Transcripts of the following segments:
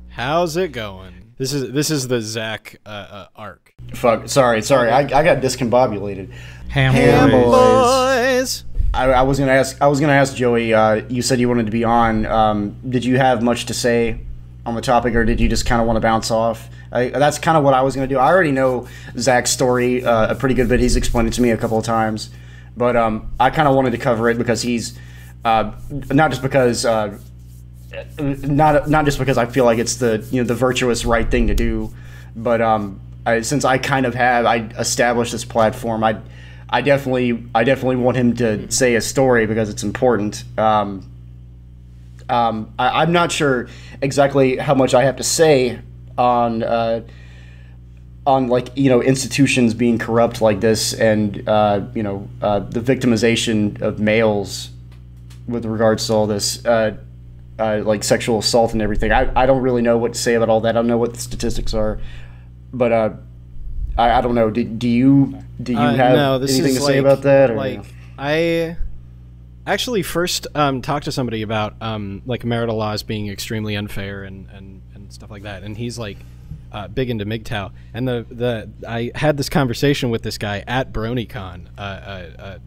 How's it going? This is the Zach arc. Fuck, sorry, I got discombobulated. Hambois. I was gonna ask Joey. You said you wanted to be on. Did you have much to say on the topic, or did you just kind of want to bounce off? That's kind of what I was gonna do. I already know Zach's story a pretty good bit. He's explained it to me a couple of times, but I kind of wanted to cover it because he's not just because I feel like it's the virtuous right thing to do, but since I kind of have established this platform, I definitely want him to say a story because it's important. I'm not sure exactly how much I have to say on institutions being corrupt like this, and the victimization of males with regards to all this like sexual assault and everything. I don't really know what to say about all that. I don't know what the statistics are, but I don't know. Do you have anything to say about that? Or, like, I actually first talked to somebody about like marital laws being extremely unfair and stuff like that, and he's like big into MGTOW, and I had this conversation with this guy at BronyCon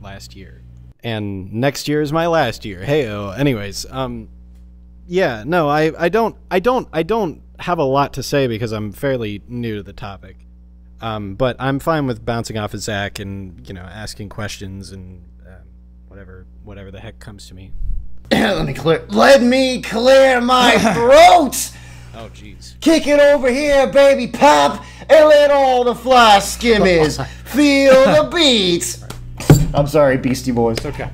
last year, and next year is my last year. Heyo. Anyways, yeah, no, I don't have a lot to say because I'm fairly new to the topic. But I'm fine with bouncing off of Zach and, asking questions and whatever the heck comes to me. Let me clear my throat! Oh, jeez. Kick it over here, baby pop, and let all the fly skimmies feel the beats. I'm sorry, Beastie Boys. It's okay.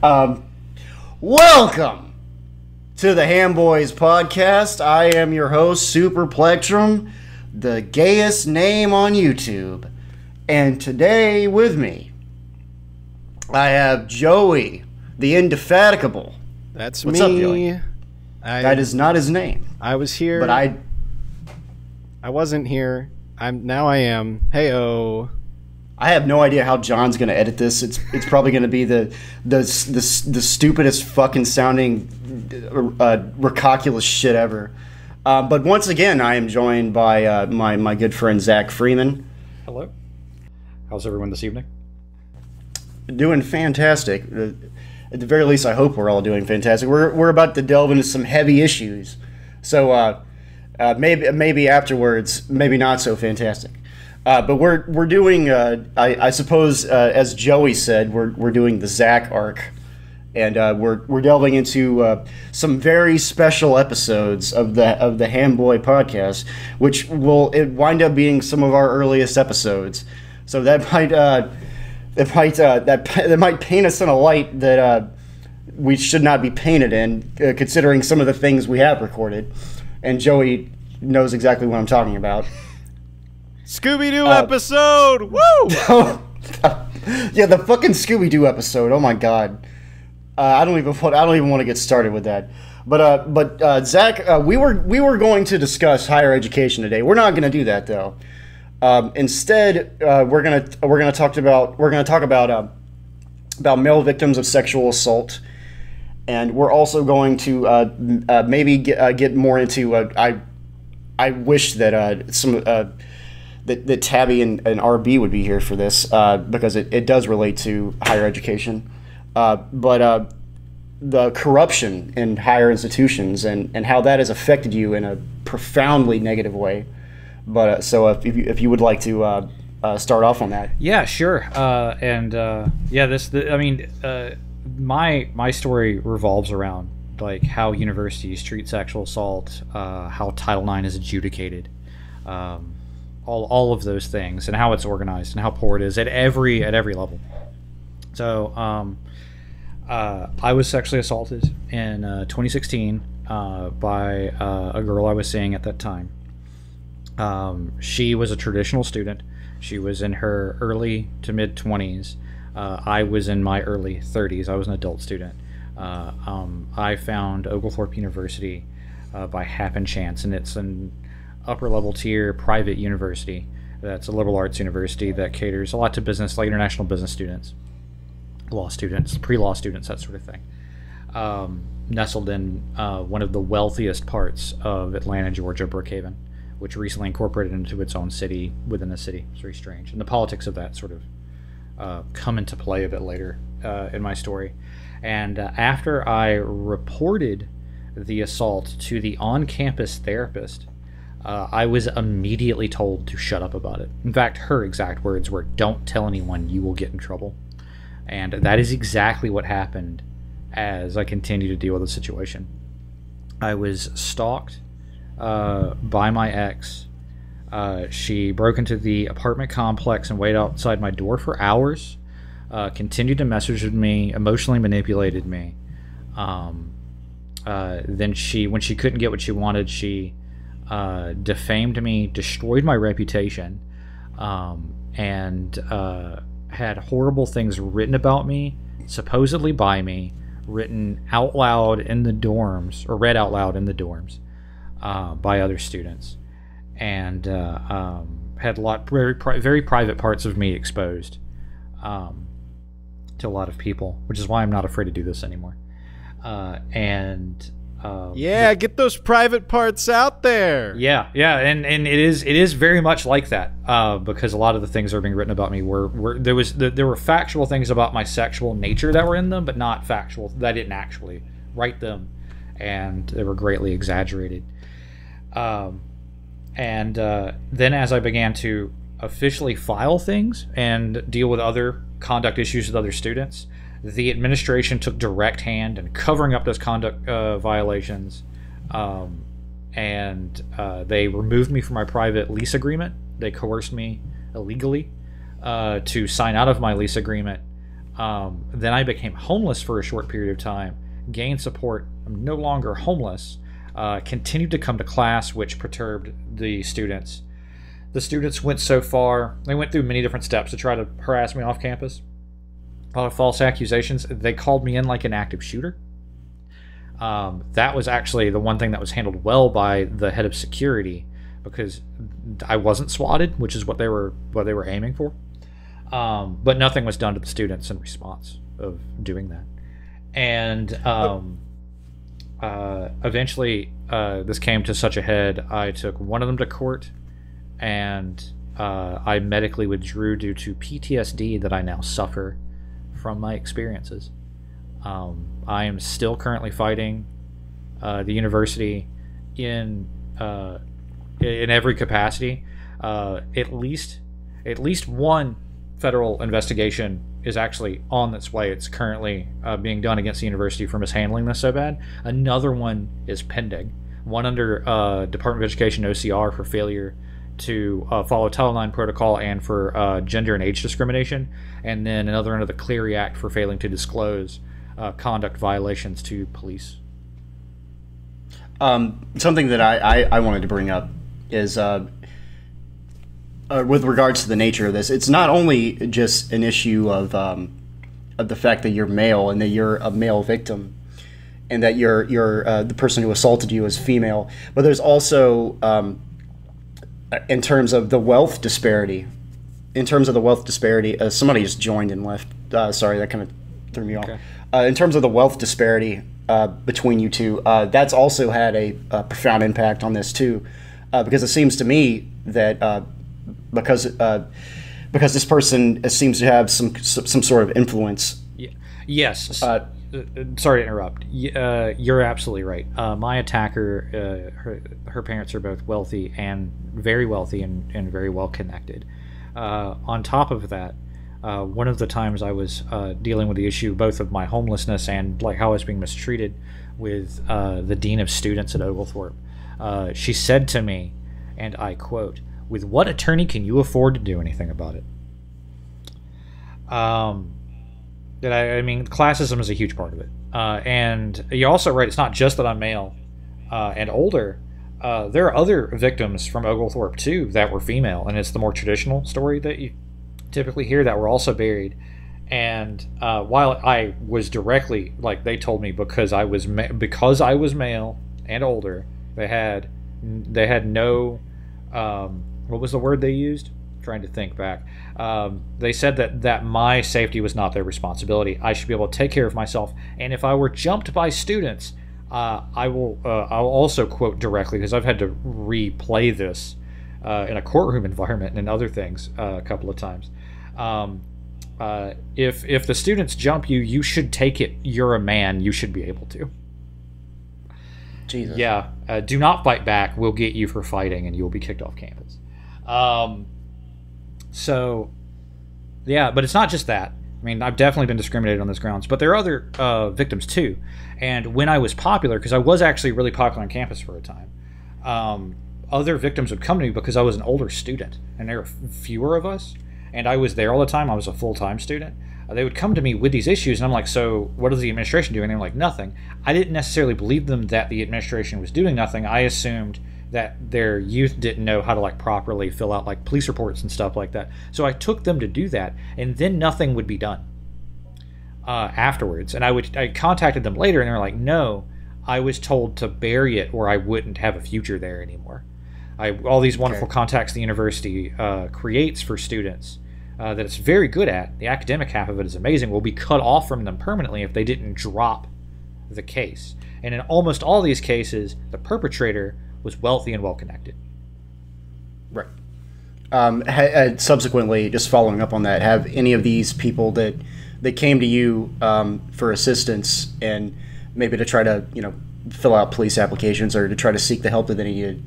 Welcome to the Hambois podcast. I am your host, Super Plectrum, the gayest name on YouTube. And today with me, I have Joey, the Indefatigable. That's What's me. Up, Joey? That is not his name. I was here. But I wasn't here. Now I am. Heyo. I have no idea how John's gonna edit this. It's probably gonna be the stupidest fucking sounding recalculous shit ever. But once again, I am joined by my good friend Zach Freeman. Hello. How's everyone this evening? Doing fantastic. At the very least, I hope we're all doing fantastic. We're about to delve into some heavy issues, so maybe afterwards, maybe not so fantastic. But we're doing, I suppose, as Joey said, we're doing the Zach arc. And we're delving into some very special episodes of the Hambois podcast, which will wind up being some of our earliest episodes. So that might paint us in a light that we should not be painted in, considering some of the things we have recorded. And Joey knows exactly what I'm talking about. Scooby-Doo episode! Woo! Yeah, the fucking Scooby-Doo episode. Oh my god. I don't even want to get started with that. But Zach, we were going to discuss higher education today. We're not going to do that though. Instead, we're gonna talk about male victims of sexual assault, and we're also going to maybe get more into. I wish that that Tabby and RB would be here for this because it does relate to higher education. But the corruption in higher institutions and how that has affected you in a profoundly negative way. But so if you would like to start off on that. Yeah, sure. My story revolves around like how universities treat sexual assault, how Title IX is adjudicated, all of those things, and how it's organized and how poor it is at every level. So I was sexually assaulted in 2016 by a girl I was seeing at that time. She was a traditional student. She was in her early to mid 20s. I was in my early 30s. I was an adult student. I found Oglethorpe University by happen chance, and it's an upper level tier private university. That's a liberal arts university that caters a lot to business, like international business students, law students, pre-law students, that sort of thing. nestled in one of the wealthiest parts of Atlanta, Georgia, Brookhaven, which recently incorporated into its own city within the city. It's very strange. And the politics of that sort of come into play a bit later in my story. And after I reported the assault to the on-campus therapist, I was immediately told to shut up about it. In fact, her exact words were, "Don't tell anyone, you will get in trouble." And that is exactly what happened as I continued to deal with the situation. I was stalked by my ex. She broke into the apartment complex and waited outside my door for hours, continued to message with me, emotionally manipulated me. Then when she couldn't get what she wanted, she defamed me, destroyed my reputation, and had horrible things written about me, supposedly by me, written out loud in the dorms, or read out loud in the dorms by other students, and had a lot very private parts of me exposed to a lot of people, which is why I'm not afraid to do this anymore. Yeah, get those private parts out there. Yeah, and it is very much like that, because a lot of the things that are being written about me there were factual things about my sexual nature that were in them, but not factual. That I didn't actually write them, and they were greatly exaggerated. Then as I began to officially file things and deal with other conduct issues with other students, the administration took direct hand in covering up those conduct violations, and they removed me from my private lease agreement. They coerced me illegally to sign out of my lease agreement. Then I became homeless for a short period of time, gained support. I'm no longer homeless. Continued to come to class, which perturbed the students. The students went so far, they went through many different steps to try to harass me off campus. A lot of false accusations. They called me in like an active shooter. That was actually the one thing that was handled well by the head of security, because I wasn't swatted, which is what they were aiming for. But nothing was done to the students in response of doing that. And eventually, this came to such a head. I took one of them to court, and I medically withdrew due to PTSD that I now suffer from my experiences. I am still currently fighting the university in every capacity. At least one federal investigation is actually on its way. It's currently being done against the university for mishandling this so bad. Another one is pending. One under Department of Education OCR for failure to follow Title IX protocol and for gender and age discrimination, and then another under the Clery Act for failing to disclose conduct violations to police. Something that I wanted to bring up is with regards to the nature of this. It's not only just an issue of the fact that you're male and that you're a male victim, and that you're the person who assaulted you is female, but there's also in terms of the wealth disparity. Somebody just joined and left. Sorry, that kind of threw me off. In terms of the wealth disparity between you two, that's also had a profound impact on this too, because it seems to me that because this person seems to have some sort of influence. Yes. Sorry to interrupt. You're absolutely right. My attacker, her parents are both wealthy and very well connected. On top of that, one of the times I was dealing with the issue both of my homelessness and like how I was being mistreated with the dean of students at Oglethorpe, she said to me, and I quote, "With what attorney can you afford to do anything about it?" I mean, classism is a huge part of it. And you're also right, it's not just that I'm male and older. There are other victims from Oglethorpe, too, that were female. And it's the more traditional story that you typically hear that were also buried. And while I was directly, like, they told me because I was male and older, they had no, what was the word they used? Trying to think back. They said that my safety was not their responsibility. I should be able to take care of myself, and if I were jumped by students, I'll also quote directly because I've had to replay this in a courtroom environment and other things a couple of times. If the students jump you, you should take it. You're a man. You should be able to. Jesus. Yeah. Do not fight back. We'll get you for fighting, and you'll be kicked off campus. So, yeah, but it's not just that. I mean, I've definitely been discriminated on those grounds, but there are other victims too. And when I was popular, because I was actually really popular on campus for a time, other victims would come to me because I was an older student, and there were fewer of us, and I was there all the time. I was a full-time student. They would come to me with these issues, and I'm like, so what is the administration doing? And they're like, nothing. I didn't necessarily believe them that the administration was doing nothing. I assumed that their youth didn't know how to like properly fill out like police reports and stuff like that. So I took them to do that, and then nothing would be done afterwards. And I contacted them later, and they were like, no, I was told to bury it or I wouldn't have a future there anymore. All these wonderful contacts the university creates for students that it's very good at, the academic half of it is amazing, will be cut off from them permanently if they didn't drop the case. And in almost all these cases, the perpetrator was wealthy and well-connected. Right. Subsequently, just following up on that, have any of these people that came to you for assistance and maybe to try to, fill out police applications or to try to seek the help that they needed,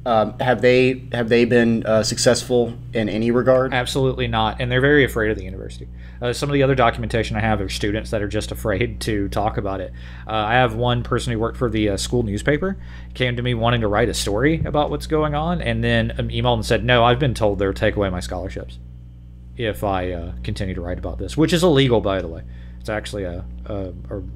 have they been successful in any regard? Absolutely not, and they're very afraid of the university. Some of the other documentation I have are students that are just afraid to talk about it. I have one person who worked for the school newspaper, came to me wanting to write a story about what's going on, and then emailed and said, no, I've been told they'll take away my scholarships if I continue to write about this, which is illegal, by the way. It's actually a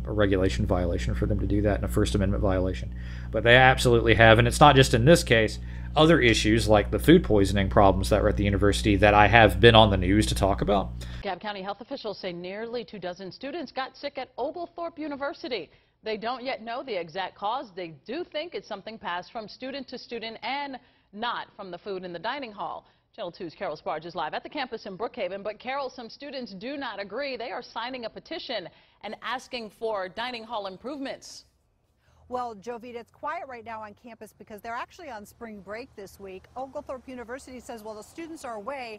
regulation violation for them to do that, and a First Amendment violation. But they absolutely have, and it's not just in this case. Other issues like the food poisoning problems that were at the university that I have been on the news to talk about. Cobb County health officials say nearly 24 students got sick at Oglethorpe University. They don't yet know the exact cause. They do think it's something passed from student to student and not from the food in the dining hall. Channel 2's Carol Sparge is live at the campus in Brookhaven. But Carol, some students do not agree. They are signing a petition and asking for dining hall improvements. Well, Jovita, it's quiet right now on campus because they're actually on spring break this week. Oglethorpe University says while the students are away,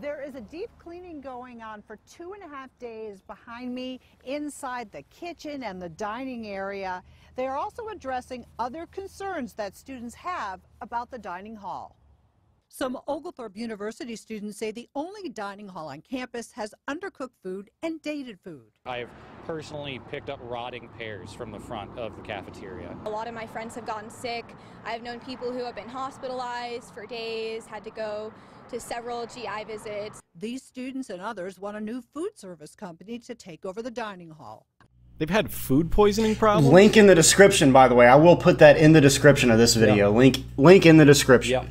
there is a deep cleaning going on for 2.5 days behind me inside the kitchen and the dining area. They are also addressing other concerns that students have about the dining hall. Some Oglethorpe University students say the only dining hall on campus has undercooked food and dated food. I've personally picked up rotting pears from the front of the cafeteria. A lot of my friends have gotten sick. I've known people who have been hospitalized for days, had to go to several GI visits. These students and others want a new food service company to take over the dining hall. They've had food poisoning problems? Link in the description, by the way. I will put that in the description of this video. Yeah. Link in the description. Yep.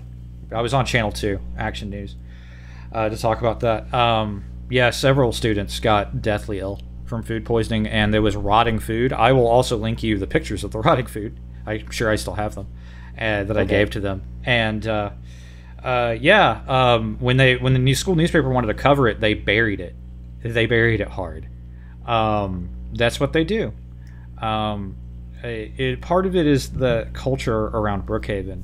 I was on Channel 2, Action News, to talk about that. Yeah, several students got deathly ill from food poisoning, and there was rotting food. I will also link you the pictures of the rotting food. I'm sure I still have them that I gave to them. And when the new school newspaper wanted to cover it, they buried it. They buried it hard. That's what they do. Part of it is the culture around Brookhaven.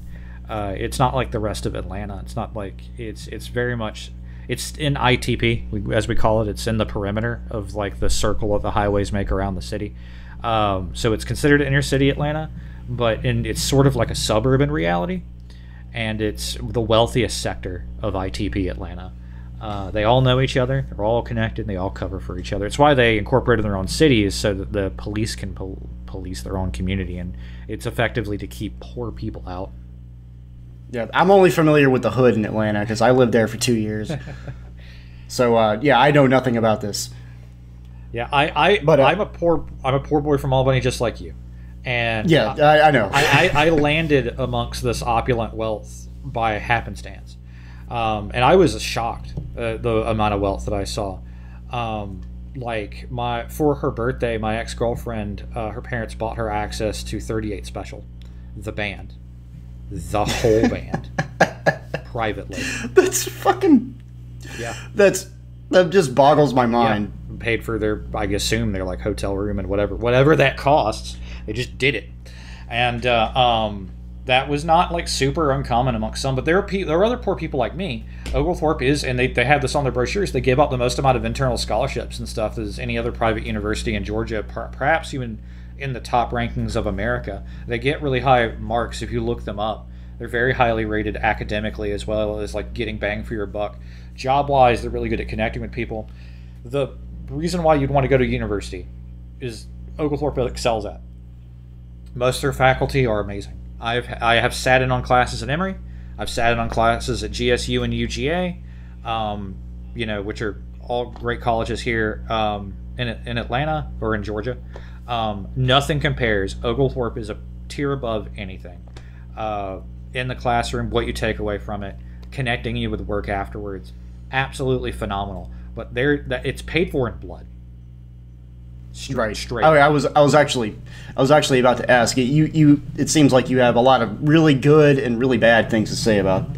It's not like the rest of Atlanta. It's not like it's very much, it's in ITP, as we call it. It's in the perimeter of like the circle of the highways make around the city. So it's considered inner city Atlanta, but it's sort of like a suburban reality, and it's the wealthiest sector of ITP Atlanta. They all know each other. They're all connected. They all cover for each other. It's why they incorporated their own cities so that the police can police their own community, and it's effectively to keep poor people out. Yeah, I'm only familiar with the hood in Atlanta because I lived there for 2 years. So yeah, I know nothing about this. Yeah, I'm a poor boy from Albany, just like you. And yeah, I know. I landed amongst this opulent wealth by happenstance, and I was shocked the amount of wealth that I saw. For her birthday, my ex-girlfriend, her parents bought her access to 38 Special, the band. The whole band, privately. That's fucking. Yeah. That just boggles my mind. Yeah. Paid for their, I assume, their like hotel room and whatever that costs. They just did it. And that was not like super uncommon amongst some, but there are other poor people like me. Oglethorpe is, and they have this on their brochures, they give out the most amount of internal scholarships and stuff as any other private university in Georgia, perhaps even in the top rankings of America. They get really high marks if you look them up. They're very highly rated academically as well as like getting bang for your buck. Job-wise, they're really good at connecting with people. The reason why you'd want to go to university is Oglethorpe excels at. Most of their faculty are amazing. I have sat in on classes at Emory. I've sat in on classes at GSU and UGA, which are all great colleges here in Atlanta or in Georgia. Nothing compares. Oglethorpe is a tier above anything. In the classroom, what you take away from it, connecting you with work afterwards, absolutely phenomenal. But it's paid for in blood. Straight. Oh, I was actually about to ask you. It seems like you have a lot of really good and really bad things to say about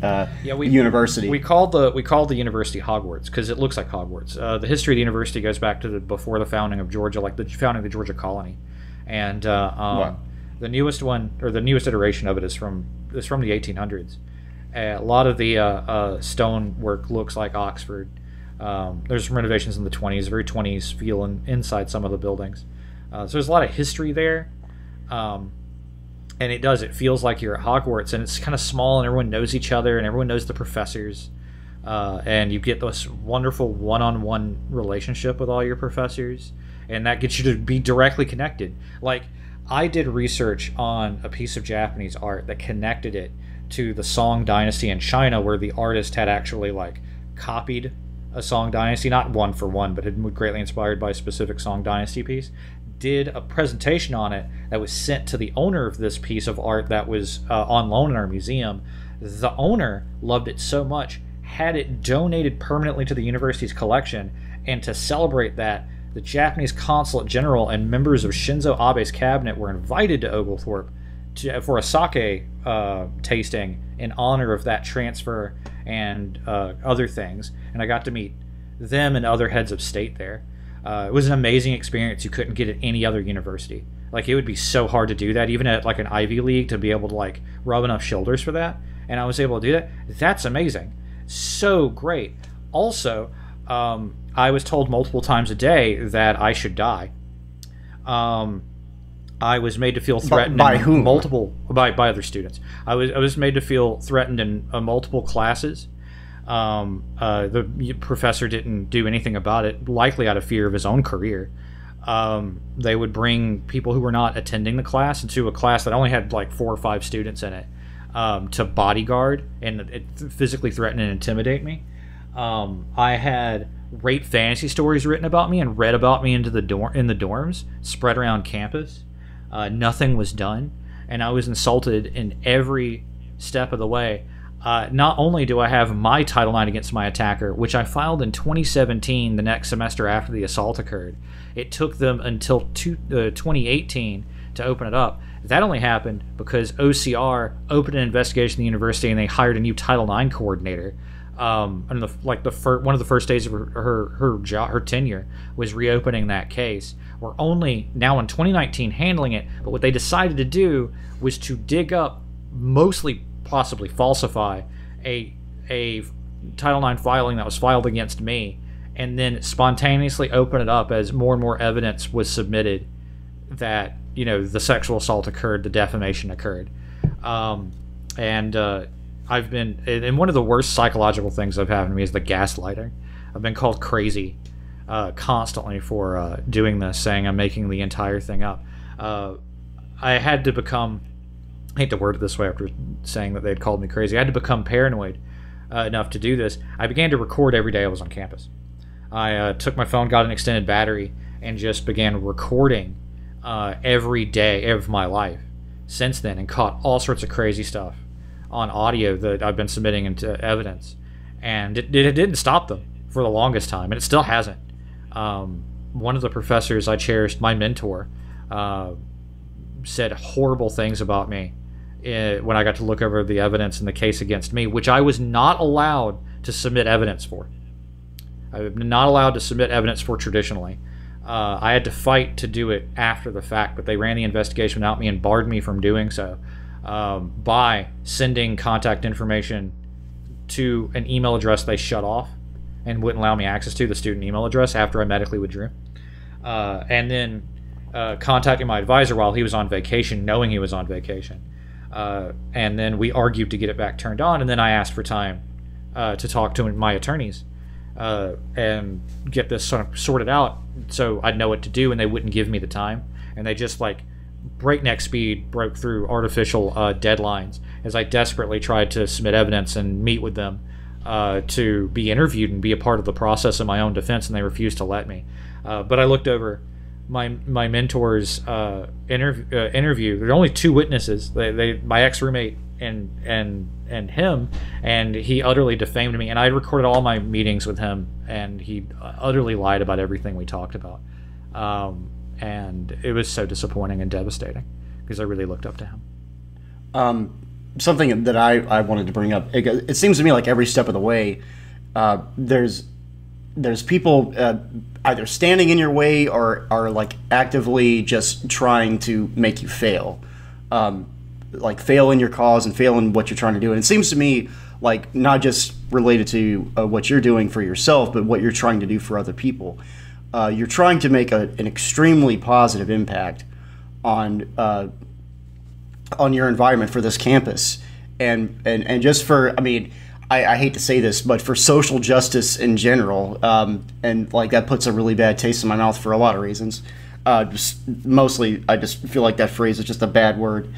university. We called the university Hogwarts because it looks like Hogwarts. The history of the university goes back to before the founding of Georgia, like the founding of the Georgia colony, and the newest one, or the newest iteration of it, is from the 1800s. A lot of the stonework looks like Oxford. There's some renovations in the 20s, very 20s feel inside some of the buildings. So there's a lot of history there. And it feels like you're at Hogwarts, and it's kind of small, and everyone knows each other, and everyone knows the professors. And you get this wonderful one-on-one relationship with all your professors, and that gets you to be directly connected. Like, I did research on a piece of Japanese art that connected it to the Song Dynasty in China, where the artist had actually, like, copied a Song Dynasty, not one for one, but had greatly inspired by a specific Song Dynasty piece, did a presentation on it that was sent to the owner of this piece of art that was on loan in our museum. The owner loved it so much, had it donated permanently to the university's collection, and to celebrate that, the Japanese consulate general and members of Shinzo Abe's cabinet were invited to Oglethorpe for a sake tasting in honor of that transfer and other things, and I got to meet them and other heads of state there. It was an amazing experience you couldn't get at any other university. Like, it would be so hard to do that, even at like an Ivy League, to be able to like rub enough shoulders for that, and I was able to do that. That's amazing. So great. Also, I was told multiple times a day that I should die. I was made to feel threatened by whom? By other students. I was made to feel threatened in multiple classes. The professor didn't do anything about it, likely out of fear of his own career. They would bring people who were not attending the class into a class that only had like 4 or 5 students in it, to bodyguard and physically threaten and intimidate me. I had rape fantasy stories written about me and read about me in the dorms, spread around campus. Nothing was done, and I was insulted in every step of the way. Not only do I have my Title IX against my attacker, which I filed in 2017, the next semester after the assault occurred. It took them until 2018 to open it up. That only happened because OCR opened an investigation in the university, and they hired a new Title IX coordinator. And one of the first days of her tenure was reopening that case. We're only now in 2019 handling it, but what they decided to do was to dig up, mostly possibly falsify, a Title IX filing that was filed against me, and then spontaneously open it up as more and more evidence was submitted that, the sexual assault occurred, the defamation occurred. I've been, and one of the worst psychological things that have happened to me is the gaslighting. I've been called crazy constantly for doing this, saying I'm making the entire thing up. I had to become, I hate to word it this way after saying that they'd called me crazy, I had to become paranoid enough to do this. I began to record every day I was on campus. I took my phone, got an extended battery, and just began recording every day of my life since then, and caught all sorts of crazy stuff on audio that I've been submitting into evidence, and it didn't stop them for the longest time, and it still hasn't. One of the professors I cherished, my mentor, said horrible things about me when I got to look over the evidence in the case against me, which I was not allowed to submit evidence for. I'm not allowed to submit evidence for traditionally. I had to fight to do it after the fact, but they ran the investigation without me and barred me from doing so by sending contact information to an email address they shut off and wouldn't allow me access to, the student email address, after I medically withdrew. And then contacting my advisor while he was on vacation, knowing he was on vacation. And then we argued to get it back turned on, and then I asked for time to talk to my attorneys and get this sort of sorted out so I'd know what to do, and they wouldn't give me the time. And they just, like, breakneck speed broke through artificial deadlines as I desperately tried to submit evidence and meet with them to be interviewed and be a part of the process of my own defense, and they refused to let me. But I looked over my mentor's interview. There were only two witnesses. My ex-roommate and him, and he utterly defamed me. And I recorded all my meetings with him, and he utterly lied about everything we talked about. And it was so disappointing and devastating because I really looked up to him. Something that I wanted to bring up. It seems to me like every step of the way, there's people either standing in your way or are like actively just trying to make you fail, like fail in your cause and fail in what you're trying to do. And it seems to me like not just related to what you're doing for yourself, but what you're trying to do for other people. You're trying to make an extremely positive impact on your environment for this campus, and just for, I mean, I hate to say this, but for social justice in general, and like that puts a really bad taste in my mouth for a lot of reasons. Just mostly, I just feel like that phrase is just a bad word.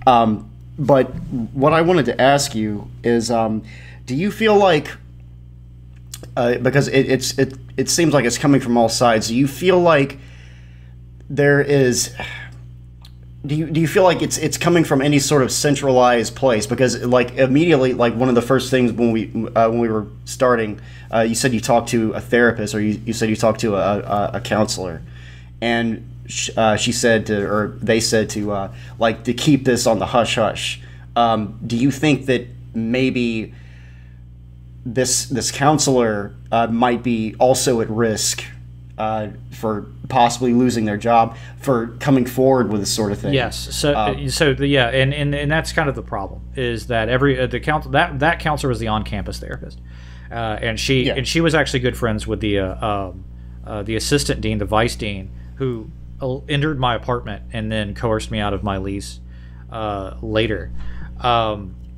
But what I wanted to ask you is, do you feel like, because it seems like it's coming from all sides, do you feel like there is? Do you feel like it's coming from any sort of centralized place? Because like immediately, like one of the first things when we were starting, you said you talked to a therapist, or you said you talked to a counselor, and she said to, or they said to, like to keep this on the hush hush. Do you think that maybe this counselor might be also at risk for possibly losing their job for coming forward with this sort of thing? Yes. So and that's kind of the problem, is that that counselor was the on-campus therapist, and she was actually good friends with the assistant dean, the vice dean, who entered my apartment and then coerced me out of my lease later.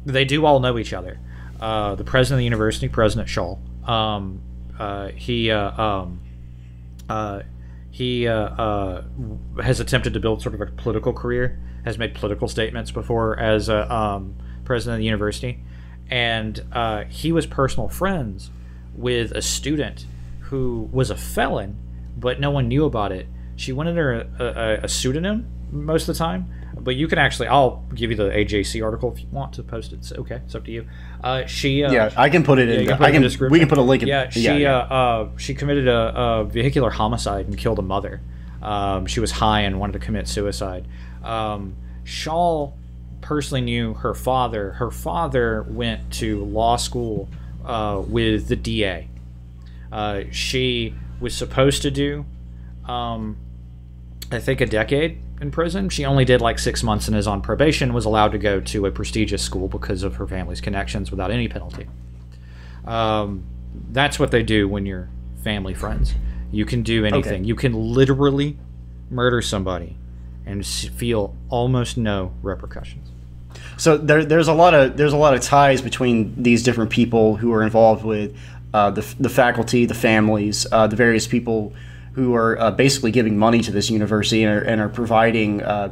They do all know each other. The president of the university, President Shaw, he has attempted to build sort of a political career, has made political statements before as president of the university, and he was personal friends with a student who was a felon, but no one knew about it. She went under a pseudonym most of the time, but you can actually, I'll give you the AJC article if you want to post it. It's okay, it's up to you. I can put it in. We can put a link in. She committed a vehicular homicide and killed a mother. She was high and wanted to commit suicide. Shaw personally knew her father. Her father went to law school with the DA. She was supposed to do, I think, a decade in prison. She only did like 6 months and is on probation, was allowed to go to a prestigious school because of her family's connections without any penalty. That's what they do when you're family friends. You can do anything. Okay. You can literally murder somebody and feel almost no repercussions. So there's a lot of ties between these different people who are involved with the faculty, the families, the various people who are basically giving money to this university and are providing a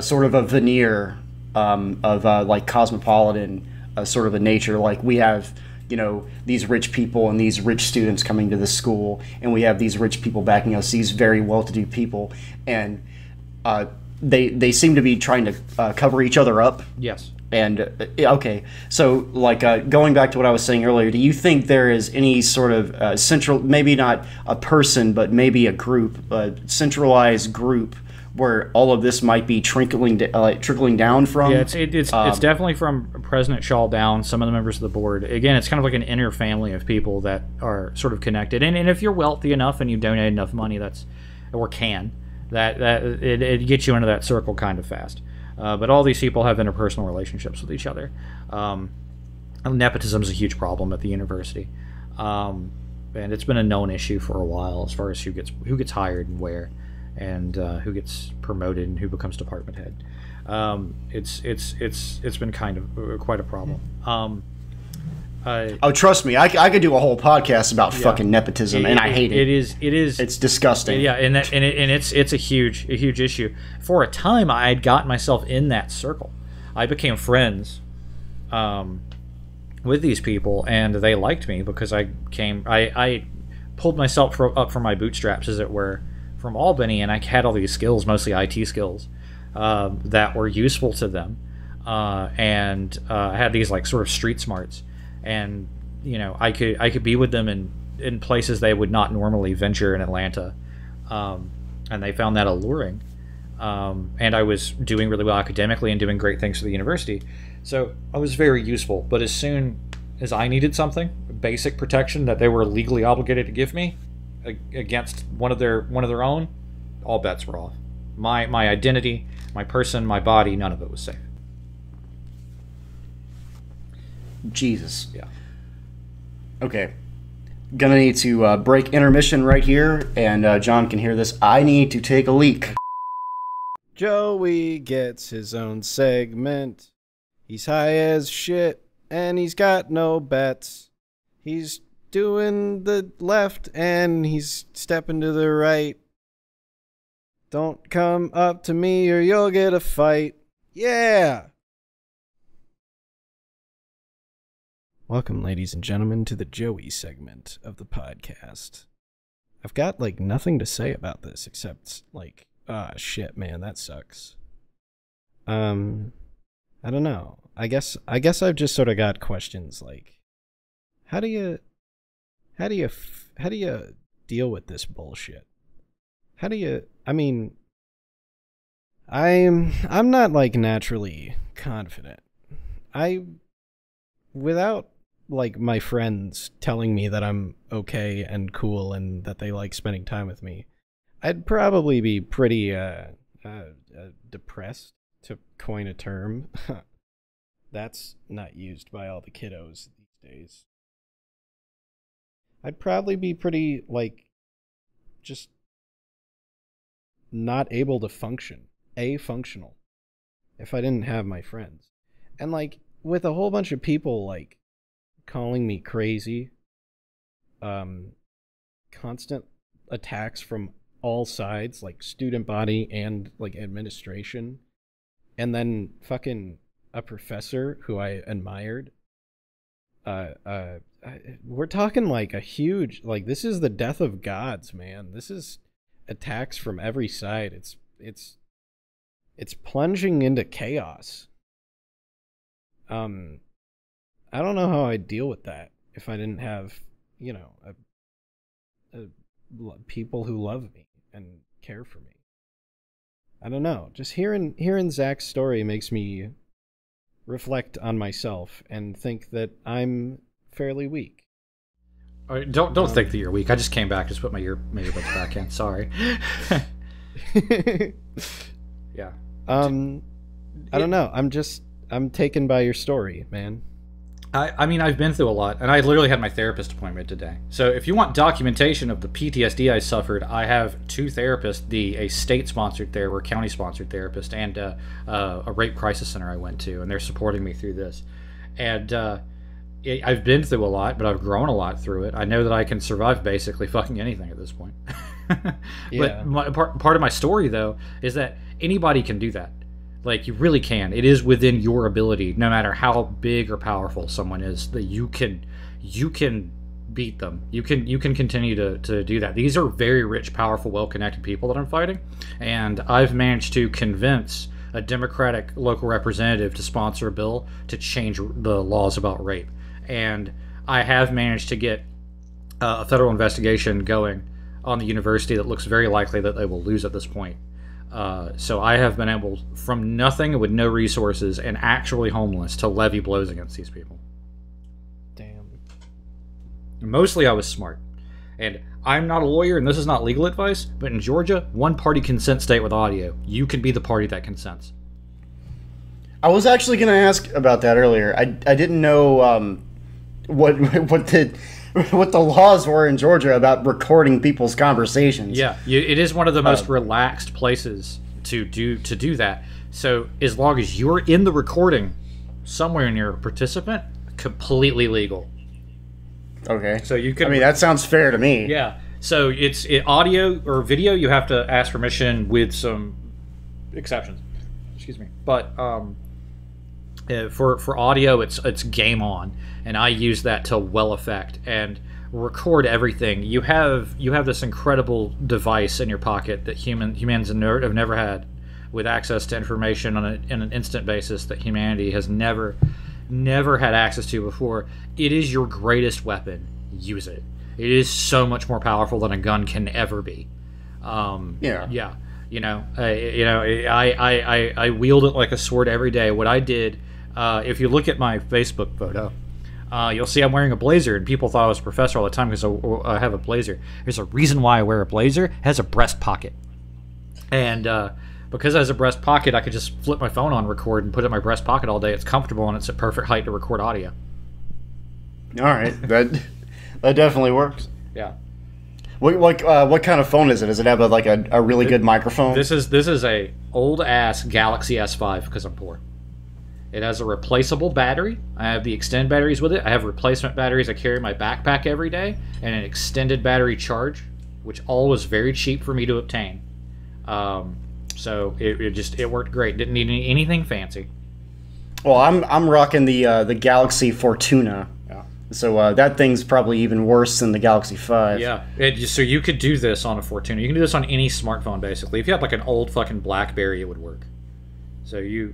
sort of a veneer of like cosmopolitan sort of a nature. Like we have, these rich people and these rich students coming to this school, and we have these rich people backing us, these very well-to-do people, and they seem to be trying to cover each other up. Yes. And okay, so like going back to what I was saying earlier, do you think there is any sort of central, maybe not a person, but maybe a group, a centralized group, where all of this might be trickling down from? Yeah, it's definitely from President Shaw down. Some of the members of the board. Again, it's kind of like an inner family of people that are sort of connected. And if you're wealthy enough and you donate enough money, that's or can, that it gets you into that circle kind of fast. But all these people have interpersonal relationships with each other. Nepotism is a huge problem at the university, and it's been a known issue for a while as far as who gets hired and where, and who gets promoted and who becomes department head. It's been kind of quite a problem. Oh, trust me, I could do a whole podcast about fucking nepotism, and I hate it. It's disgusting. Yeah, and it's a huge issue. For a time, I had gotten myself in that circle. I became friends with these people, and they liked me because I pulled myself up from my bootstraps, as it were, from Albany, and I had all these skills, mostly IT skills, that were useful to them, and I had these like sort of street smarts. And I could be with them in places they would not normally venture in Atlanta, and they found that alluring. And I was doing really well academically and doing great things for the university, so I was very useful. But as soon as I needed something, basic protection that they were legally obligated to give me against one of their own, all bets were off. My identity, my person, my body, none of it was safe. Jesus. Yeah. Okay. Gonna need to break intermission right here, and John can hear this. I need to take a leak. Joey gets his own segment. He's high as shit, and he's got no bets. He's doing the left, and he's stepping to the right. Don't come up to me, or you'll get a fight. Yeah! Welcome, ladies and gentlemen, to the Joey segment of the podcast. I've got, like, nothing to say about this except, like, shit, man, that sucks. I don't know. I guess I've just sort of got questions like, how do you deal with this bullshit? I mean, I'm not, like, naturally confident. Without, like, my friends telling me that I'm okay and cool and that they like spending time with me, I'd probably be pretty depressed, to coin a term. That's not used by all the kiddos these days. I'd probably be pretty, like, just not able to function. Functional. If I didn't have my friends. And, like, with a whole bunch of people, like, calling me crazy, constant attacks from all sides, like student body and, like, administration, and then fucking a professor who I admired, we're talking, like, a huge, like, this is the death of gods, man. This is attacks from every side. It's plunging into chaos. I don't know how I'd deal with that if I didn't have, people who love me and care for me. I don't know. Just hearing Zach's story makes me reflect on myself and think that I'm fairly weak. All right, don't think that you're weak. I just came back, just put my earbuds back in. Sorry. Yeah. I don't know. I'm taken by your story, man. I mean, I've been through a lot, and I literally had my therapist appointment today. So if you want documentation of the PTSD I suffered, I have two therapists, a state-sponsored therapist, or county-sponsored therapist, and a rape crisis center I went to, and they're supporting me through this. And I've been through a lot, but I've grown a lot through it. I know that I can survive basically fucking anything at this point. Yeah. But part of my story, though, is that anybody can do that. Like, you really can. It is within your ability, no matter how big or powerful someone is, that you can beat them. You can continue to do that. These are very rich, powerful, well-connected people that I'm fighting, and I've managed to convince a Democratic local representative to sponsor a bill to change the laws about rape. And I have managed to get a federal investigation going on the university that looks very likely that they will lose at this point. So I have been able, from nothing with no resources and actually homeless, to levy blows against these people. Damn. Mostly I was smart. And I'm not a lawyer, and this is not legal advice, but in Georgia, one-party consent state with audio. You can be the party that consents. I was actually going to ask about that earlier. I didn't know what the laws were in Georgia about recording people's conversations. Yeah, it is one of the most relaxed places to do that. So as long as you're in the recording somewhere and you're a participant, completely legal. Okay. So you can. I mean, that sounds fair to me. Yeah. So it's audio or video. You have to ask permission with some exceptions. Excuse me. But for audio, it's game on, and I use that to well effect and record everything. You have this incredible device in your pocket that humans have never had, with access to information on an instant basis that humanity has never had access to before. It is your greatest weapon. Use it. It is so much more powerful than a gun can ever be. Yeah. I wield it like a sword every day. What I did, if you look at my Facebook photo, you'll see I'm wearing a blazer, and people thought I was a professor all the time because I have a blazer. There's a reason why I wear a blazer. It has a breast pocket. And because it has a breast pocket, I could just flip my phone on record and put it in my breast pocket all day. It's comfortable, and it's a perfect height to record audio. All right. That definitely works. Yeah. What kind of phone is it? Does it have a really good microphone? This is a old ass Galaxy S5 because I'm poor. It has a replaceable battery. I have the extended batteries with it. I have replacement batteries I carry in my backpack every day, and an extended battery charge, which all was very cheap for me to obtain. So it worked great. Didn't need anything fancy. Well, I'm rocking the Galaxy Fortuna. Yeah. So that thing's probably even worse than the Galaxy 5. Yeah. So you could do this on a Fortuna. You can do this on any smartphone, basically. If you had like an old fucking BlackBerry, it would work. So you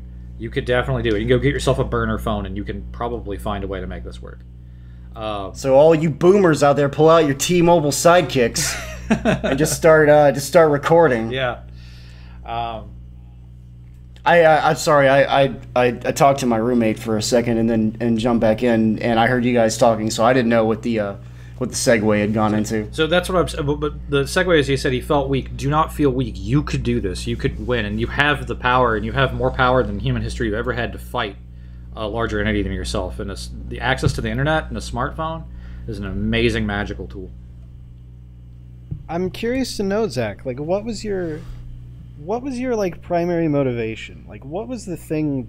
could definitely do it. You can go get yourself a burner phone, and you can probably find a way to make this work. So all you boomers out there, pull out your T-Mobile sidekicks and just start recording. Yeah. I'm sorry. I talked to my roommate for a second and jumped back in, and I heard you guys talking, so I didn't know what the segue had gone into. So that's what I'm saying. But the segue is, he said he felt weak. Do not feel weak. You could do this. You could win, and you have the power, and you have more power than human history you've ever had to fight a larger entity than yourself. And the access to the internet and a smartphone is an amazing magical tool. I'm curious to know, Zach. Like, what was your like primary motivation? Like, what was the thing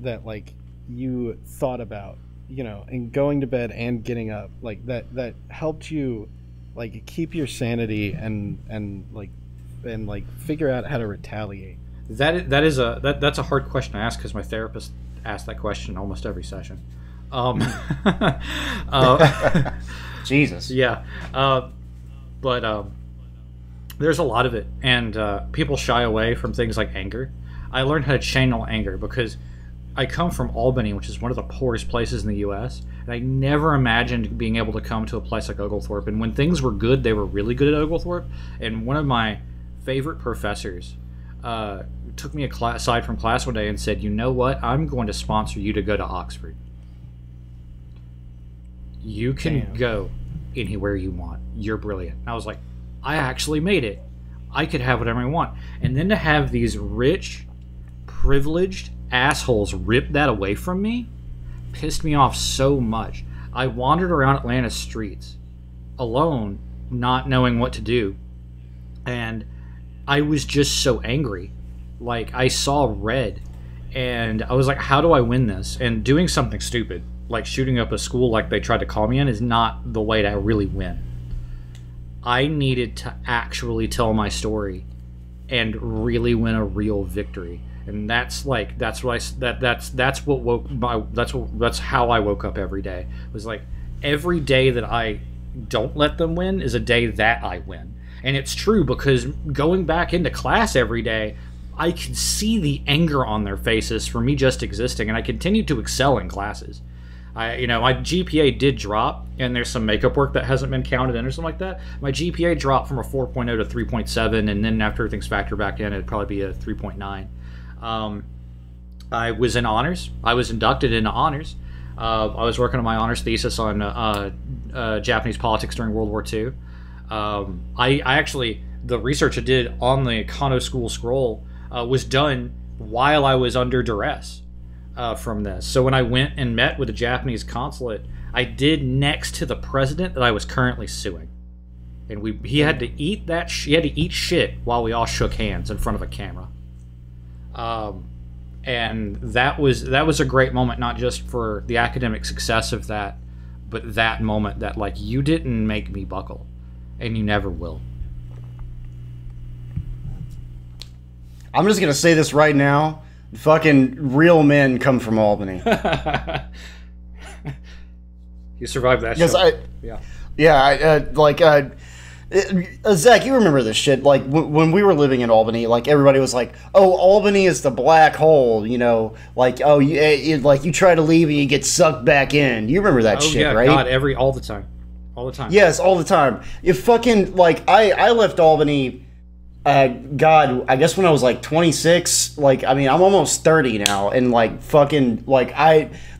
that like you thought about, in going to bed and getting up, like that helped you like keep your sanity and figure out how to retaliate? That's a hard question to ask, because my therapist asked that question almost every session. Jesus. Yeah. There's a lot of it, and people shy away from things like anger. I learned how to channel anger because I come from Albany, which is one of the poorest places in the U.S., and I never imagined being able to come to a place like Oglethorpe. And when things were good, they were really good at Oglethorpe. And one of my favorite professors took me aside from class one day and said, "You know what? I'm going to sponsor you to go to Oxford. You can go anywhere you want. You're brilliant." And I was like, I actually made it. I could have whatever I want. And then to have these rich, privileged assholes rip that away from me pissed me off so much. I wandered around Atlanta streets alone, not knowing what to do. And I was just so angry. Like, I saw red. And I was like, how do I win this? And doing something stupid, like shooting up a school like they tried to call me in, is not the way to really win. I needed to actually tell my story and really win a real victory, and that's how I woke up every day. It was like, every day that I don't let them win is a day that I win. And it's true, because going back into class every day, I could see the anger on their faces for me just existing, and I continued to excel in classes. My GPA did drop, and there's some makeup work that hasn't been counted in or something like that. My GPA dropped from a 4.0 to 3.7, and then after everything's factored back in, it'd probably be a 3.9. I was in honors. I was inducted into honors. I was working on my honors thesis on Japanese politics during World War II. I actually, the research I did on the Kano School scroll was done while I was under duress from this. So when I went and met with the Japanese consulate, I did next to the president that I was currently suing, and he had to eat he had to eat shit while we all shook hands in front of a camera. And that was a great moment, not just for the academic success of that, but that moment that, like, you didn't make me buckle, and you never will. I'm just gonna say this right now. Fucking real men come from Albany. You survived that Yes, show. Zach, you remember this shit? Like when we were living in Albany, like everybody was like, "Oh, Albany is the black hole," you know, like, "Oh, you try to leave and you get sucked back in." You remember that shit, right? God, all the time. Yes, all the time. You fucking, like, I left Albany. God, I guess when I was like 26, like, I mean, I'm almost 30 now, and like, fucking, like,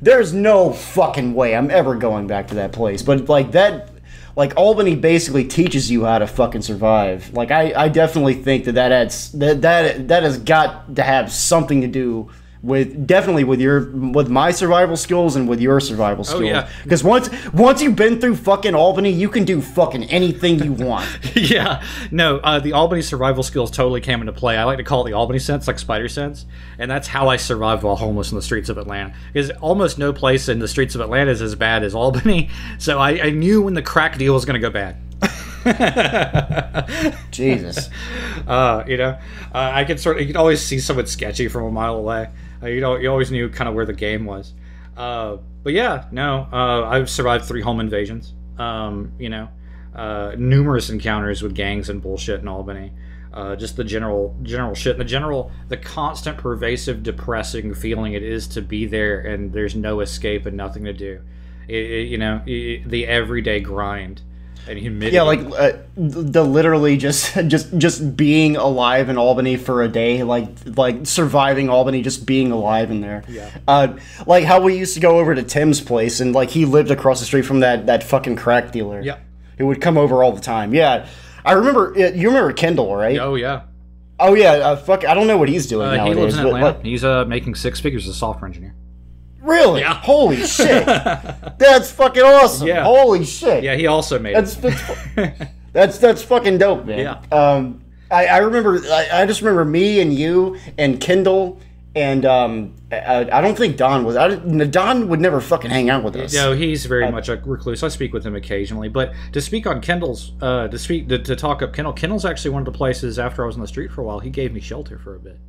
there's no fucking way I'm ever going back to that place. But like that, like, Albany basically teaches you how to fucking survive. Like, I definitely think that has got to have something to do with my survival skills and with your survival skills. Oh, yeah. Because once you've been through fucking Albany, you can do fucking anything you want. Yeah. No, the Albany survival skills totally came into play. I like to call it the Albany sense, like spider sense. And that's how I survived while homeless in the streets of Atlanta. Because almost no place in the streets of Atlanta is as bad as Albany. So I knew when the crack deal was going to go bad. Jesus. I you could always see someone sketchy from a mile away. You always knew kind of where the game was. But yeah, no, I've survived 3 home invasions. Numerous encounters with gangs and bullshit in Albany. Just the general shit, the constant, pervasive, depressing feeling it is to be there and there's no escape and nothing to do. The everyday grind. And humidity. Yeah, like the literally just being alive in Albany for a day, like surviving Albany, just being alive in there. Yeah. Like how we used to go over to Tim's place, and like he lived across the street from that fucking crack dealer. Yeah. Who would come over all the time. Yeah, I remember. You remember Kendall, right? Oh yeah. Oh yeah. Fuck, I don't know what he's doing nowadays. He lives in Atlanta. He's making 6 figures as a software engineer. Really? Yeah. Holy shit! That's fucking awesome. Yeah. Holy shit. Yeah, he also made it. That's fucking dope, man. Yeah. I remember. I just remember me and you and Kendall and I don't think Don was. Don would never fucking hang out with us. No, he's very much a recluse. I speak with him occasionally, but to speak on Kendall's, to talk up Kendall. Kendall's actually one of the places after I was on the street for a while. He gave me shelter for a bit.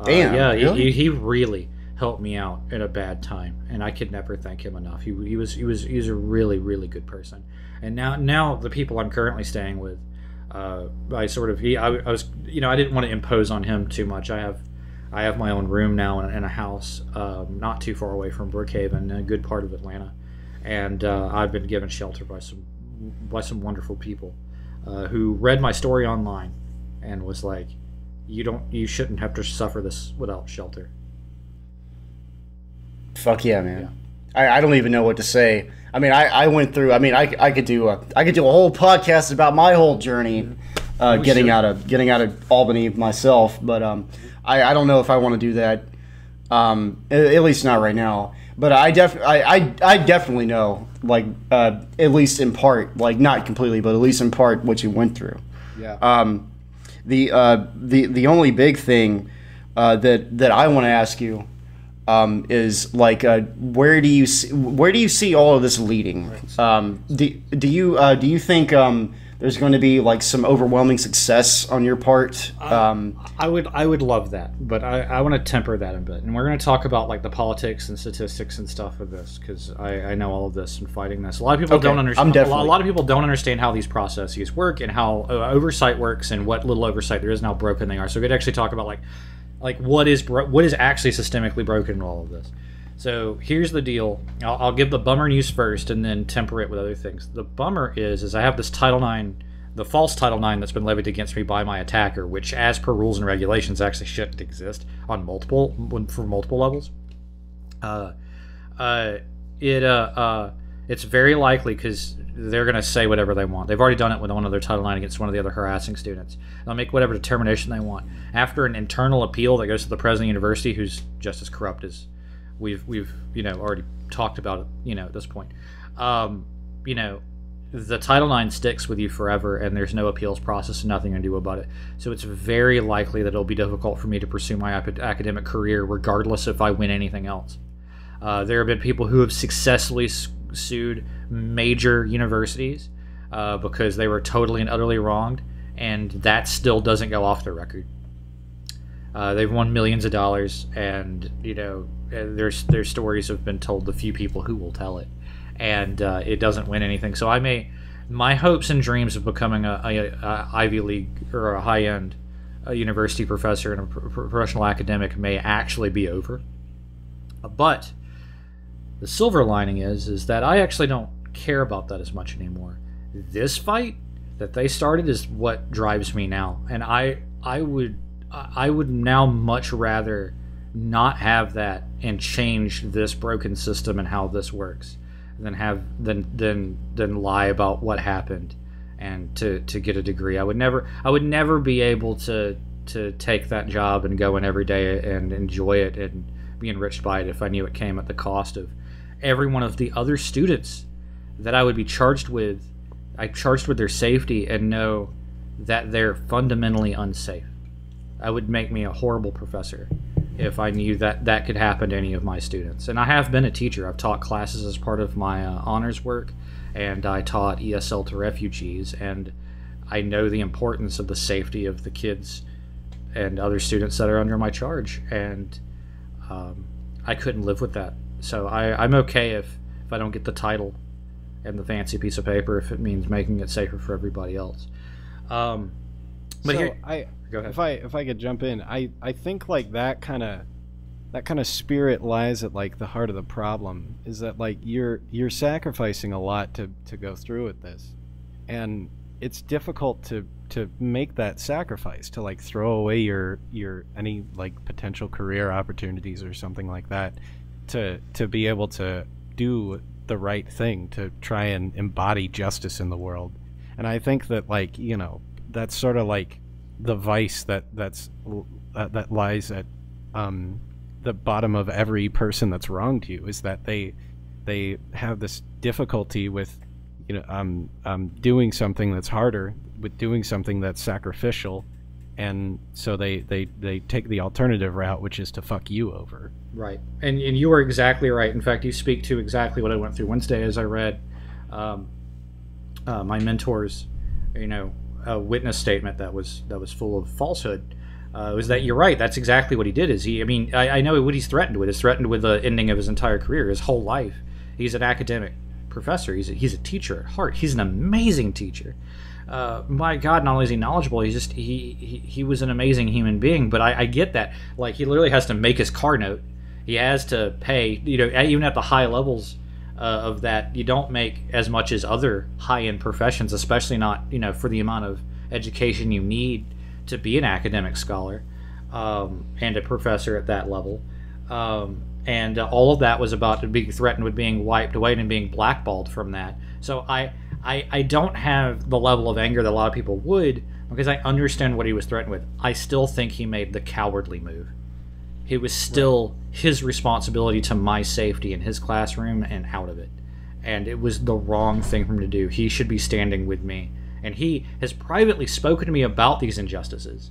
Damn. Yeah, really? he really helped me out at a bad time, and I could never thank him enough. He was a really, really good person. And now the people I'm currently staying with, I didn't want to impose on him too much. I have my own room now in a house not too far away from Brookhaven, a good part of Atlanta, and I've been given shelter by some wonderful people who read my story online and was like, you shouldn't have to suffer this without shelter. Fuck yeah, man. Yeah. I don't even know what to say. I mean, I went through. I mean, I could do a whole podcast about my whole journey, getting out of Albany myself. But I don't know if I want to do that. At least not right now. But I definitely know, like, at least in part, like, not completely, but at least in part, what you went through. Yeah. The only big thing that I want to ask you. Is like where do you see all of this leading? Do you think there's going to be like some overwhelming success on your part? I would love that, but I want to temper that a bit, and we're going to talk about like the politics and statistics and stuff of this because I know all of this and fighting this. A lot of people don't understand. A lot of people don't understand how these processes work and how oversight works and what little oversight there is and how broken they are. So we could actually talk about like what is actually systemically broken in all of this. So here's the deal. I'll give the bummer news first and then temper it with other things. The bummer is I have this Title IX, the false Title IX that's been levied against me by my attacker, which as per rules and regulations actually shouldn't exist for multiple levels. It's very likely because they're going to say whatever they want. They've already done it with one of their Title IX against one of the other harassing students. They'll make whatever determination they want. After an internal appeal that goes to the president of the university, who's just as corrupt as we've already talked about it, at this point. The Title IX sticks with you forever, and there's no appeals process and nothing to do about it. So it's very likely that it'll be difficult for me to pursue my academic career, regardless if I win anything else. There have been people who have successfully sued major universities because they were totally and utterly wronged, and that still doesn't go off their record. They've won millions of dollars, and their stories have been told to few people who will tell it, and it doesn't win anything. So my hopes and dreams of becoming a Ivy League or a high-end university professor and a professional academic may actually be over. But the silver lining is that I actually don't care about that as much anymore. This fight that they started is what drives me now, and I would now much rather not have that and change this broken system and how this works than lie about what happened and to get a degree. I would never be able to take that job and go in every day and enjoy it and be enriched by it if I knew it came at the cost of every one of the other students that I would be charged with. I'm charged with their safety and know that they're fundamentally unsafe. I would make me a horrible professor if I knew that that could happen to any of my students. And I have been a teacher. I've taught classes as part of my honors work, and I taught ESL to refugees, and I know the importance of the safety of the kids and other students that are under my charge, and I couldn't live with that. So I'm okay if I don't get the title and the fancy piece of paper if it means making it safer for everybody else. But so here, go ahead. If I could jump in, I think like that kind of spirit lies at like the heart of the problem, is that like you're sacrificing a lot to go through with this, and it's difficult to make that sacrifice, to like throw away your any like potential career opportunities or something like that to be able to do the right thing, to try and embody justice in the world. And I think that like that's sort of like the vice that lies at the bottom of every person that's wronged you, is that they have this difficulty with doing something that's harder, with doing something that's sacrificial, and so they take the alternative route, which is to fuck you over. Right, and you are exactly right. In fact, you speak to exactly what I went through Wednesday as I read my mentor's witness statement that was full of falsehood. Was that you're right? That's exactly what he did. I know what he's threatened with. He's threatened with the ending of his entire career, his whole life. He's an academic professor. He's a teacher at heart. He's an amazing teacher. My God, not only is he knowledgeable, he was an amazing human being. But I get that. Like, he literally has to make his car note. He has to pay. Even at the high levels of that, you don't make as much as other high-end professions, especially not for the amount of education you need to be an academic scholar and a professor at that level. And all of that was about to be threatened with being wiped away and being blackballed from that. So I don't have the level of anger that a lot of people would, because I understand what he was threatened with. I still think he made the cowardly move. It was still his responsibility to my safety in his classroom and out of it. And it was the wrong thing for him to do. He should be standing with me. And he has privately spoken to me about these injustices.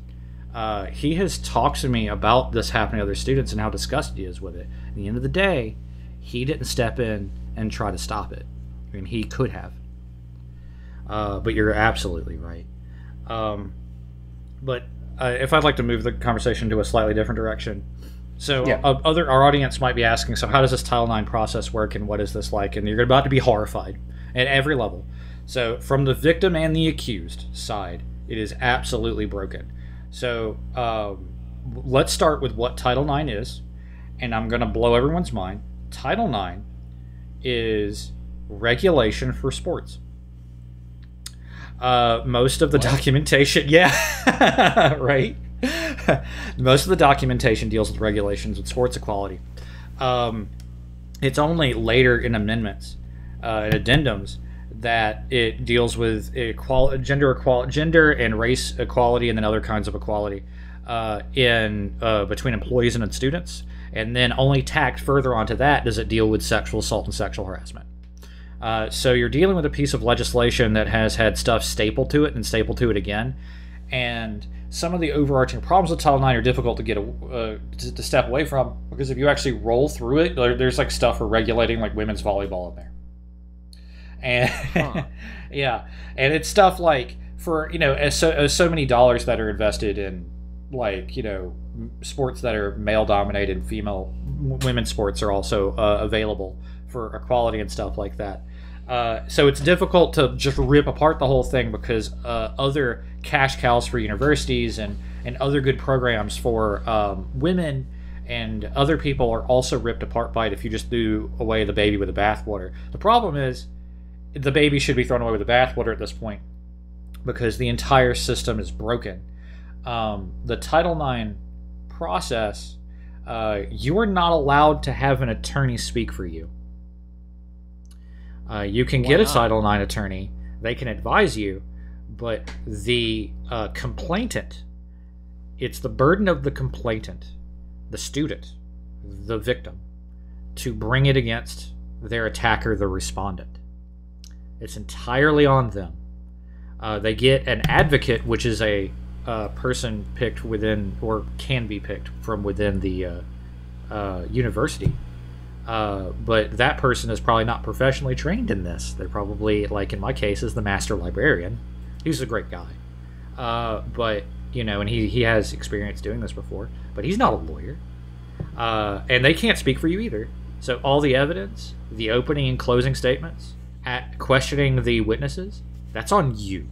He has talked to me about this happening to other students and how disgusted he is with it. At the end of the day, he didn't step in and try to stop it. I mean, he could have. But you're absolutely right. But if I'd like to move the conversation to a slightly different direction. So yeah. Our audience might be asking, so how does this Title IX process work, and what is this like? And you're about to be horrified at every level. So from the victim and the accused side, it is absolutely broken. So let's start with what Title IX is, and I'm going to blow everyone's mind. Title IX is regulation for sports. Most of the documentation, yeah, right. Most of the documentation deals with regulations with sports equality. It's only later in amendments and addendums that it deals with gender and race equality, and then other kinds of equality in between employees and students. And then only tacked further onto that does it deal with sexual assault and sexual harassment. So you're dealing with a piece of legislation that has had stuff stapled to it and stapled to it again. And some of the overarching problems with Title IX are difficult to get to step away from, because if you actually roll through it, there's like stuff for regulating like women's volleyball in there. And yeah, and it's stuff like for, you know, so many dollars that are invested in, like, you know, sports that are male dominated, women's sports are also available for equality and stuff like that. So it's difficult to just rip apart the whole thing, because other cash cows for universities and other good programs for women and other people are also ripped apart by it if you just threw away the baby with the bathwater. The problem is the baby should be thrown away with the bathwater at this point, because the entire system is broken. The Title IX process, you are not allowed to have an attorney speak for you. You can get a Title IX attorney. They can advise you, but the complainant, it's the burden of the complainant, the student, the victim, to bring it against their attacker, the respondent. It's entirely on them. They get an advocate, which is a person picked within, or can be picked from within the university. But that person is probably not professionally trained in this. They're probably, like in my case, is the master librarian. He's a great guy. But, you know, and he has experience doing this before, but he's not a lawyer. And they can't speak for you either. So all the evidence, the opening and closing statements, questioning the witnesses, that's on you.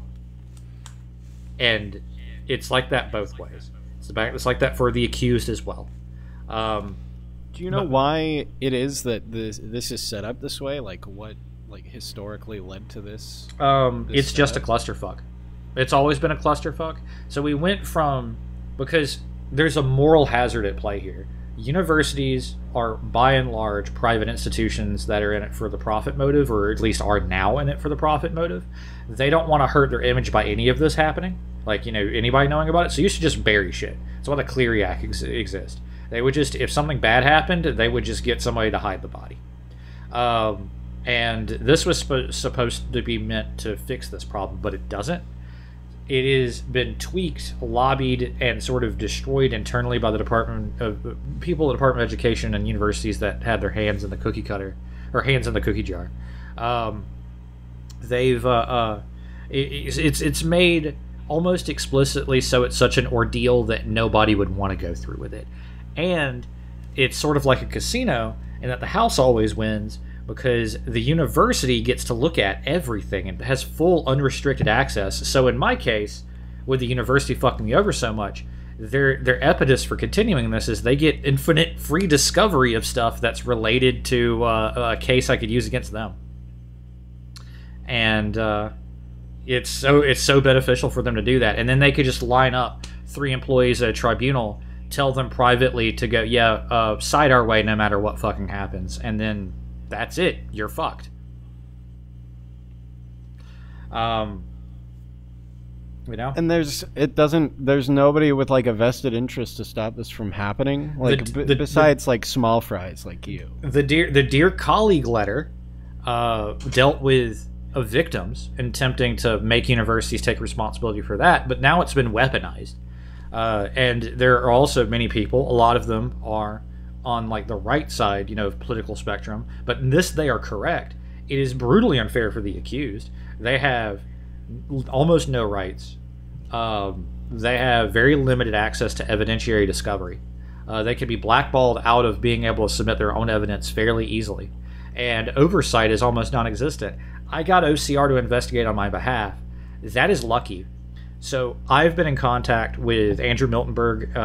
And it's like that both ways. It's like that for the accused as well. Do you know why it is that this is set up this way? Like, what historically led to this? It's just a clusterfuck. It's always been a clusterfuck. So we went from, because there's a moral hazard at play here. Universities are, by and large, private institutions that are in it for the profit motive, or at least are now in it for the profit motive. They don't want to hurt their image by any of this happening, like, you know, anybody knowing about it. So you should just bury shit. That's why the Cleary Act exists. They would just, if something bad happened, they would just get somebody to hide the body. And this was supposed to be meant to fix this problem, but it doesn't. It has been tweaked, lobbied, and sort of destroyed internally by the Department of Education and universities that had their hands in the cookie cutter, or hands in the cookie jar. It's made almost explicitly so it's such an ordeal that nobody would want to go through with it. And it's sort of like a casino, in that the house always wins, because the university gets to look at everything and has full unrestricted access. So in my case, with the university fucking me over so much, their impetus for continuing this is they get infinite free discovery of stuff that's related to a case I could use against them. And it's so beneficial for them to do that. And then they could just line up 3 employees at a tribunal, tell them privately to go, side our way no matter what fucking happens, and then that's it. You're fucked. You know? And there's nobody with like a vested interest to stop this from happening, like besides like small fries like you. The dear colleague letter dealt with victims, attempting to make universities take responsibility for that, but now it's been weaponized. And there are also many people, a lot of them are on like the right side, you know, of political spectrum, but in this they are correct. It is brutally unfair for the accused. They have almost no rights. They have very limited access to evidentiary discovery. They can be blackballed out of being able to submit their own evidence fairly easily. And oversight is almost non-existent. I got OCR to investigate on my behalf. That is lucky. So I've been in contact with Andrew Miltenberg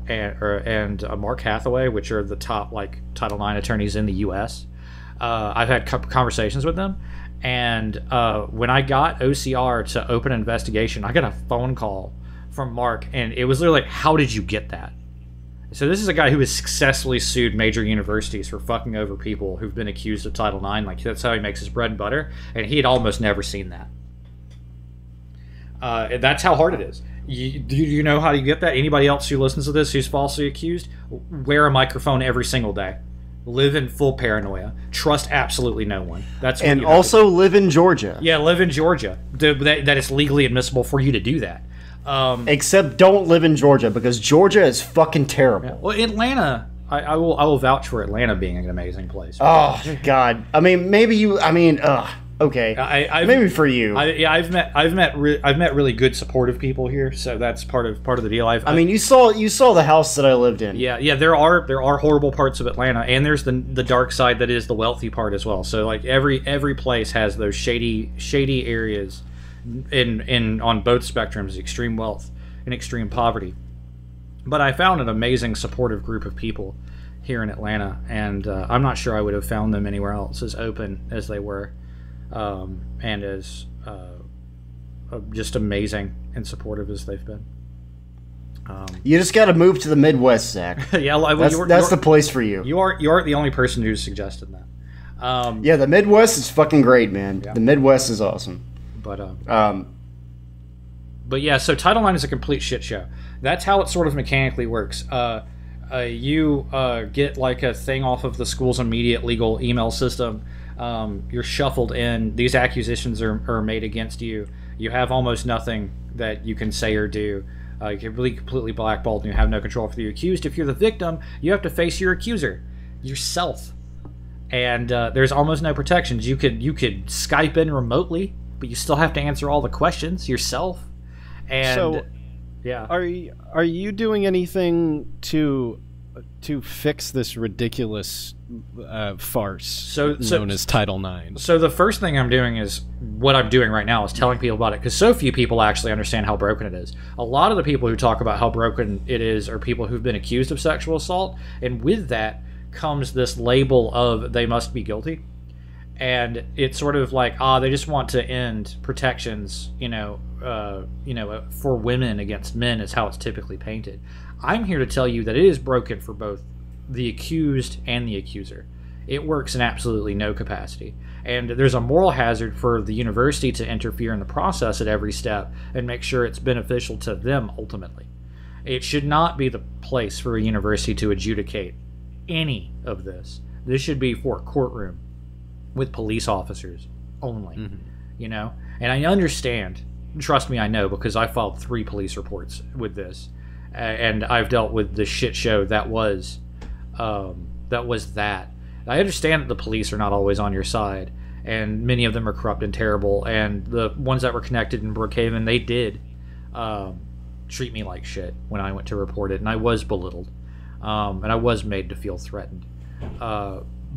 and Mark Hathaway, which are the top like Title IX attorneys in the U.S. I've had conversations with them, and when I got OCR to open an investigation, I got a phone call from Mark, and it was literally like, "How did you get that?" So this is a guy who has successfully sued major universities for fucking over people who've been accused of Title IX. Like, that's how he makes his bread and butter, and he had almost never seen that. That's how hard it is. Do you know how you get that? Anybody else who listens to this who's falsely accused? Wear a microphone every single day. Live in full paranoia. Trust absolutely no one. That's what And you have also live in Georgia. Yeah, live in Georgia. That it's legally admissible for you to do that. Except don't live in Georgia, because Georgia is fucking terrible. Well, Atlanta, I will vouch for Atlanta being an amazing place. Oh God! I mean, maybe you. I mean, okay. Maybe for you. I've met really good supportive people here, so that's part of the deal. I mean, you saw the house that I lived in. Yeah. There are horrible parts of Atlanta, and there's the dark side that is the wealthy part as well. So like every place has those shady areas. In on both spectrums, extreme wealth and extreme poverty. But I found an amazing supportive group of people here in Atlanta, and I'm not sure I would have found them anywhere else as open as they were, and as just amazing and supportive as they've been. You just got to move to the Midwest, Zach. Yeah, that's the place for you. You aren't the only person who's suggested that. Yeah, the Midwest is fucking great, man. Yeah. The Midwest is awesome. But yeah, so Title IX is a complete shit show. That's how it sort of mechanically works. You get like a thing off of the school's immediate legal email system. You're shuffled in. These accusations are made against you. You have almost nothing that you can say or do. You're really completely blackballed, and you have no control for the accused. If you're the victim, you have to face your accuser, yourself. And there's almost no protections. You could Skype in remotely, but you still have to answer all the questions yourself. And so, yeah, are you doing anything to fix this ridiculous farce known as Title IX? So the first thing I'm doing is what I'm doing right now is telling people about it, because so few people actually understand how broken it is. A lot of the people who talk about how broken it is are people who've been accused of sexual assault, and with that comes this label of they must be guilty. And it's sort of like, they just want to end protections, for women against men is how it's typically painted. I'm here to tell you that it is broken for both the accused and the accuser. It works in absolutely no capacity. And there's a moral hazard for the university to interfere in the process at every step and make sure it's beneficial to them ultimately. It should not be the place for a university to adjudicate any of this. This should be for a courtroom with police officers only, And I understand, trust me, I know, because I filed 3 police reports with this, and I've dealt with the shit show that was that. I understand that the police are not always on your side, and many of them are corrupt and terrible, and the ones that were connected in Brookhaven, they did treat me like shit when I went to report it, and I was belittled, and I was made to feel threatened.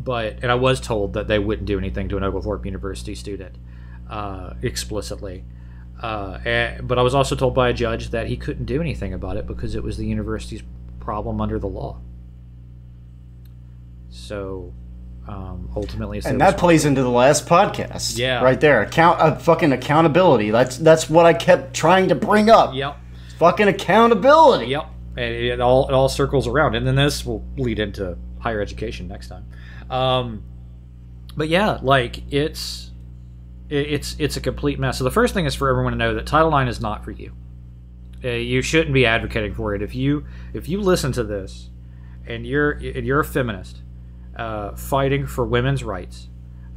And I was told that they wouldn't do anything to an Oglethorpe University student explicitly. But I was also told by a judge that he couldn't do anything about it because it was the university's problem under the law. So ultimately, and that plays into the last podcast. Yeah, right there. Fucking accountability. That's what I kept trying to bring up. Yep. Fucking accountability. Yep. And it all circles around, and then this will lead into higher education next time. But yeah, like it's a complete mess. So the first thing is for everyone to know that Title IX is not for you. You shouldn't be advocating for it. If you listen to this and you're a feminist fighting for women's rights,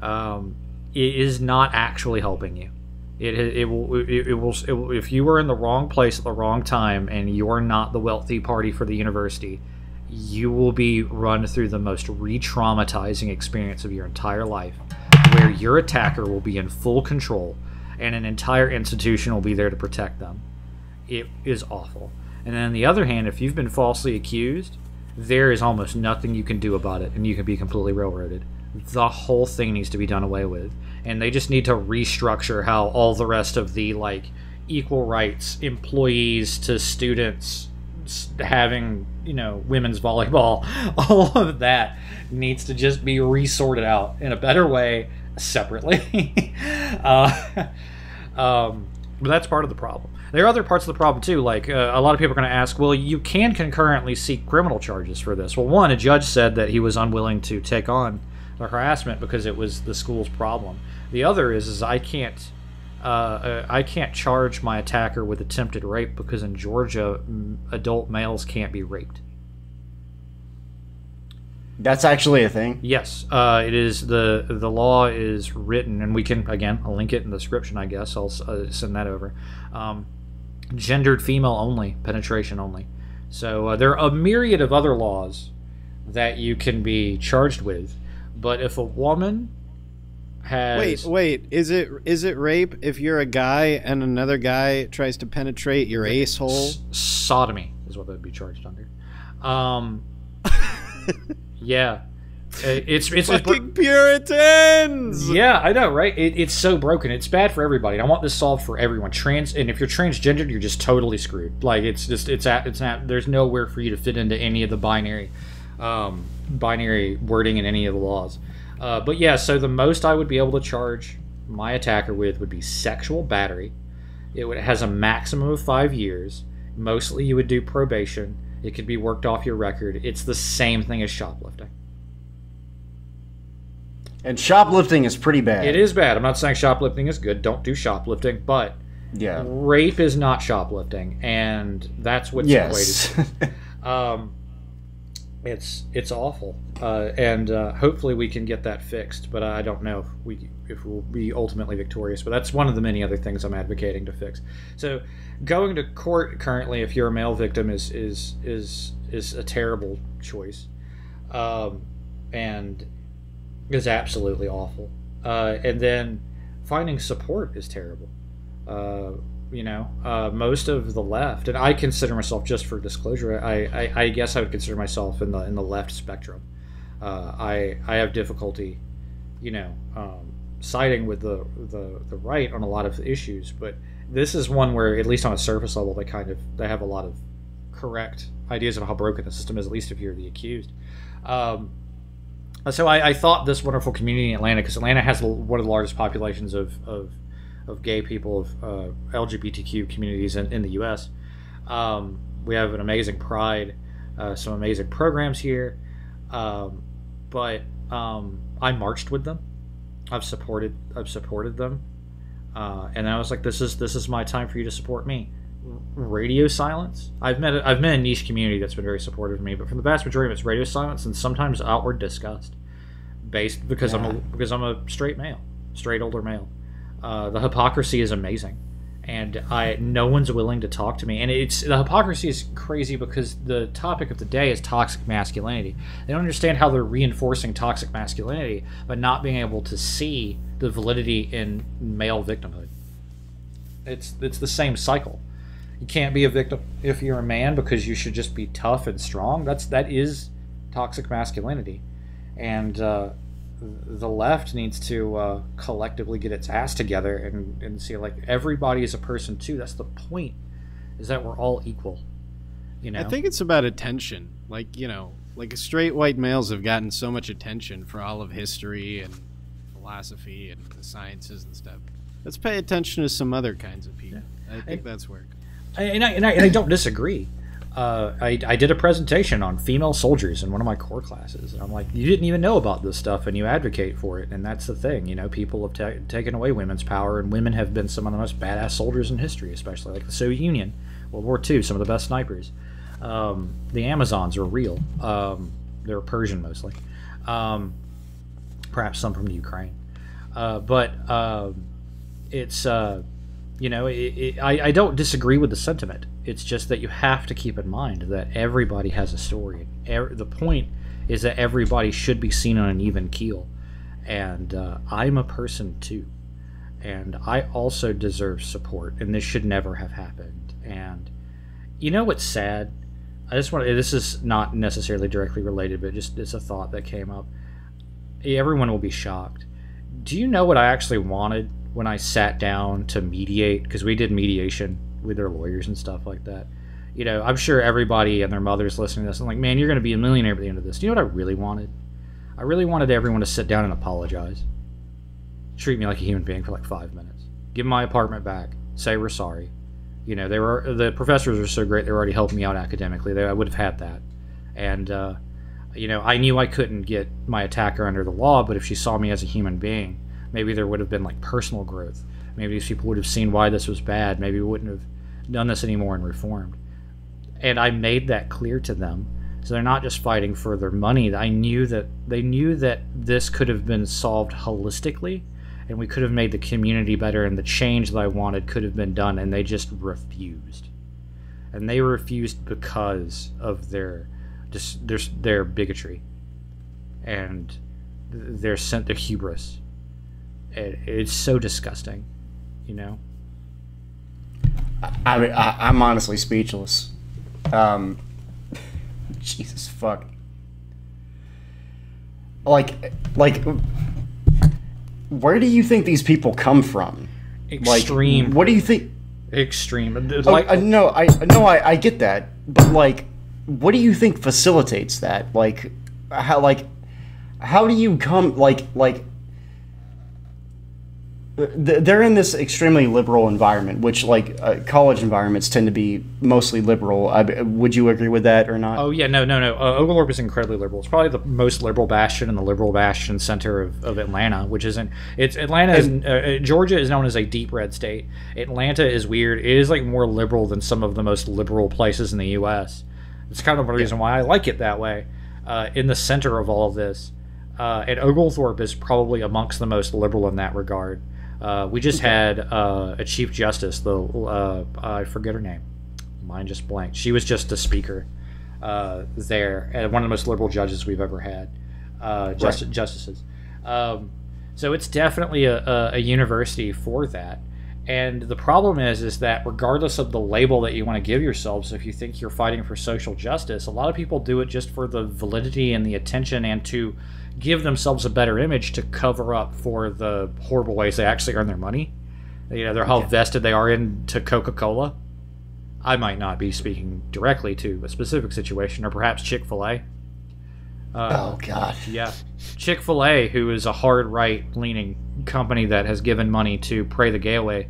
it is not actually helping you. It will if you were in the wrong place at the wrong time and you're not the wealthy party for the university, you will be run through the most re-traumatizing experience of your entire life, where your attacker will be in full control and an entire institution will be there to protect them. It is awful. And then on the other hand, if you've been falsely accused, there is almost nothing you can do about it, and you can be completely railroaded. The whole thing needs to be done away with, and they just need to restructure how all the rest of the equal rights, employees to students, having women's volleyball, all of that needs to just be resorted out in a better way separately. But that's part of the problem. There are other parts of the problem too. Like a lot of people are going to ask, well, you can concurrently seek criminal charges for this. Well, one, a judge said that he was unwilling to take on the harassment because it was the school's problem. The other is I can't charge my attacker with attempted rape because in Georgia, adult males can't be raped. That's actually a thing. Yes, it is. The law is written, and we can, again, I'll link it in the description, I guess. I'll send that over. Gendered female only, penetration only. So there are a myriad of other laws that you can be charged with, but if a woman has... Wait, is it rape if you're a guy and another guy tries to penetrate your ace hole? Sodomy is what they'd be charged under. Yeah, it's fucking Puritans. Yeah, I know, right? It's so broken. It's bad for everybody. And I want this solved for everyone. And if you're transgendered, you're just totally screwed. Like it's not. There's nowhere for you to fit into any of the binary wording in any of the laws. But yeah, so the most I would be able to charge my attacker with would be sexual battery. It has a maximum of 5 years. Mostly, you would do probation. It could be worked off your record. It's the same thing as shoplifting. And shoplifting is pretty bad. It is bad. I'm not saying shoplifting is good. Don't do shoplifting. But yeah, rape is not shoplifting. And that's what's equated to. It's awful. And hopefully we can get that fixed. But I don't know if we'll be ultimately victorious. But that's one of the many other things I'm advocating to fix. So going to court currently, if you're a male victim, is a terrible choice, and is absolutely awful. And then finding support is terrible. Most of the left, and I consider myself, just for disclosure, I guess I would consider myself in the left spectrum. I have difficulty, siding with the right on a lot of issues, but this is one where, at least on a surface level, they have a lot of correct ideas of how broken the system is, at least if you're the accused. So I thought this wonderful community in Atlanta, because Atlanta has one of the largest populations of gay people, of LGBTQ communities in the U.S. We have an amazing pride, some amazing programs here, but I marched with them. I've supported them. And I was like, this is my time for you to support me. Radio silence. I've met a niche community that's been very supportive of me, but for the vast majority of it's radio silence and sometimes outward disgust, because I'm a straight older male. The hypocrisy is amazing, and no one's willing to talk to me. And the hypocrisy is crazy because the topic of the day is toxic masculinity. They don't understand how they're reinforcing toxic masculinity by not being able to see the validity in male victimhood. It's the same cycle. You can't be a victim if you're a man because you should just be tough and strong. That is toxic masculinity, and the left needs to collectively get its ass together and see, like, everybody is a person too. That's the point, is that we're all equal. I think it's about attention. Like straight white males have gotten so much attention for all of history and philosophy and the sciences and stuff. Let's pay attention to some other kinds of people. I think that's work. And I don't disagree. I did a presentation on female soldiers in one of my core classes, and I'm like, you didn't even know about this stuff, and you advocate for it, and that's the thing. People have taken away women's power, and women have been some of the most badass soldiers in history, especially like the Soviet Union, World War II, some of the best snipers. The Amazons are real. They're Persian mostly, perhaps some from the Ukraine, but it's. I don't disagree with the sentiment. It's just that you have to keep in mind that everybody has a story. The point is that everybody should be seen on an even keel. And I'm a person too. And I also deserve support. And this should never have happened. And what's sad? This is not necessarily directly related, but it's a thought that came up. Everyone will be shocked. Do you know what I actually wanted when I sat down to mediate? Because we did mediation with their lawyers and stuff like that. I'm sure everybody and their mothers listening to this, I'm like, man, you're going to be a millionaire at the end of this. Do you know what I really wanted? I really wanted everyone to sit down and apologize. Treat me like a human being for like 5 minutes. Give my apartment back. Say we're sorry. You know, the professors were so great; they were already helping me out academically. I would have had that, and you know, I knew I couldn't get my attacker under the law, but if she saw me as a human being, maybe there would have been like personal growth. Maybe these people would have seen why this was bad. Maybe we wouldn't have done this anymore and reformed. And I made that clear to them. So they're not just fighting for their money. I knew that they knew that this could have been solved holistically, and we could have made the community better, and the change that I wanted could have been done, and they just refused. And they refused because of their bigotry and their hubris. It's so disgusting, you know. I'm honestly speechless. Jesus fuck. Like, where do you think these people come from? Extreme. Like, what do you think? Extreme. No, I get that, but like, what do you think facilitates that? Like, how do you come like? They're in this extremely liberal environment, which college environments tend to be mostly liberal. Would you agree with that or not? Oh yeah, no. Oglethorpe is incredibly liberal. It's probably the most liberal bastion and the liberal bastion center of Atlanta, which isn't. It's Atlanta. Georgia is known as a deep red state. Atlanta is weird. It is like more liberal than some of the most liberal places in the U.S. It's kind of the reason why I like it that way. In the center of all of this, and Oglethorpe is probably amongst the most liberal in that regard. We just had a chief justice, I forget her name. Mine just blanked. She was just a speaker there, and one of the most liberal judges we've ever had, justices. So it's definitely a university for that. And the problem is that regardless of the label that you want to give yourselves, if you think you're fighting for social justice, a lot of people do it just for the validity and the attention and to give themselves a better image to cover up for the horrible ways they actually earn their money. You know, how vested they are into Coca-Cola. I might not be speaking directly to a specific situation, or perhaps Chick-fil-A. Oh, God. Yeah. Chick-fil-A, who is a hard right-leaning company that has given money to Pray the Gay Away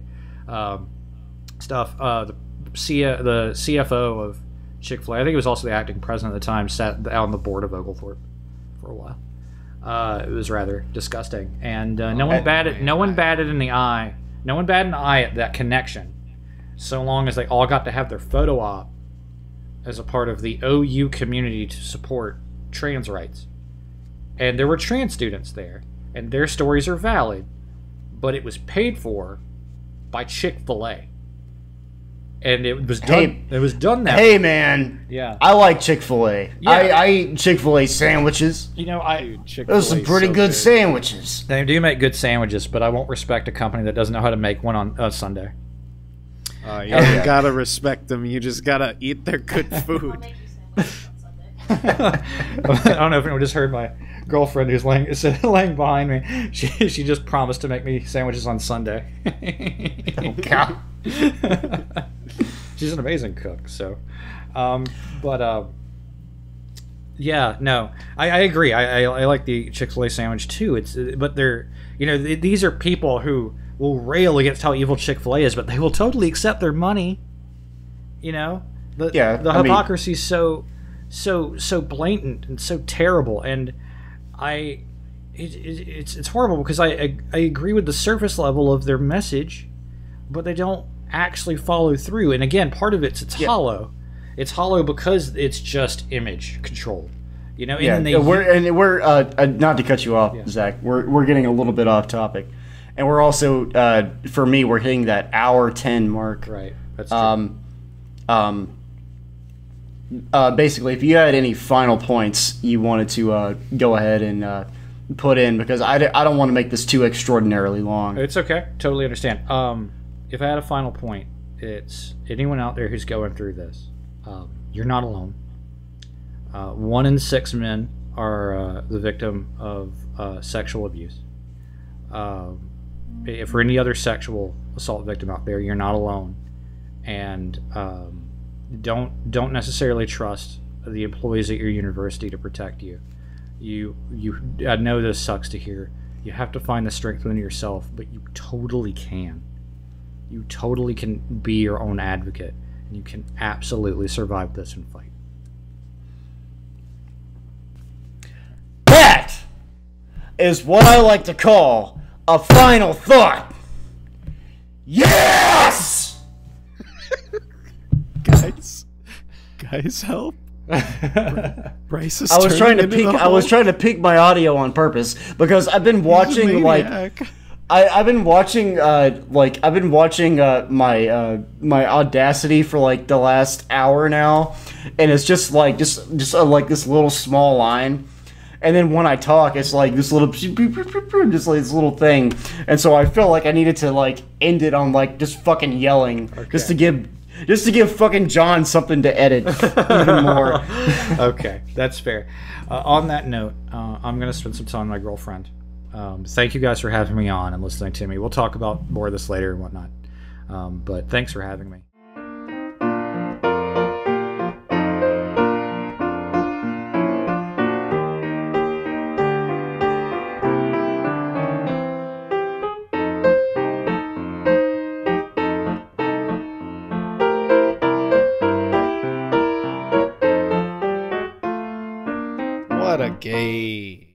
stuff. The CFO of Chick-fil-A, I think he was also the acting president at the time, sat on the board of Oglethorpe for a while. It was rather disgusting, and no one batted an eye at that connection, so long as they all got to have their photo op as a part of the OU community to support trans rights. And there were trans students there, and their stories are valid, but it was paid for by Chick-fil-A. And it was done. It was done that way. Hey, man. Yeah. I like Chick-fil-A. Yeah. I eat Chick-fil-A sandwiches. You know, Those are some pretty good sandwiches. They do make good sandwiches, but I won't respect a company that doesn't know how to make one on Sunday. You gotta respect them. You just gotta eat their good food. I don't know if anyone just heard my girlfriend who's laying behind me. She just promised to make me sandwiches on Sunday. Oh, God. She's an amazing cook. So, yeah, no, I agree. I like the Chick-fil-A sandwich too. But they're, you know, these are people who will rail against how evil Chick-fil-A is, but they will totally accept their money. You know, the hypocrisy is so blatant and so terrible, and it's horrible because I agree with the surface level of their message, but they don't actually follow through. And again, part of it's hollow. It's hollow because it's just image control. You know, we're not to cut you off, Zach. We're getting a little bit off topic, and we're also for me we're hitting that hour 10 mark. Right. That's true. Basically, if you had any final points you wanted to go ahead and put in, because I don't want to make this too extraordinarily long. It's okay. Totally understand. If I had a final point, it's anyone out there who's going through this, you're not alone. 1 in 6 men are the victim of sexual abuse. If for any other sexual assault victim out there, you're not alone. And don't necessarily trust the employees at your university to protect you. I know this sucks to hear. You have to find the strength within yourself, but you totally can. You totally can be your own advocate, and you can absolutely survive this and fight. That is what I like to call a final thought. Yes! Guys, help! Bryce is I was trying to turning peek. into the I was Hulk. trying to peek my audio on purpose because I've been He's a watching like maniac. I've been watching my Audacity for like the last hour now, and it's just like like this little small line, and then when I talk, it's like this little just like this little thing, and so I feel like I needed to like end it on like just fucking yelling, just to give fucking John something to edit even more. Okay, that's fair. On that note, I'm going to spend some time with my girlfriend. Thank you guys for having me on and listening to me. We'll talk about more of this later and whatnot. But thanks for having me. What a gay.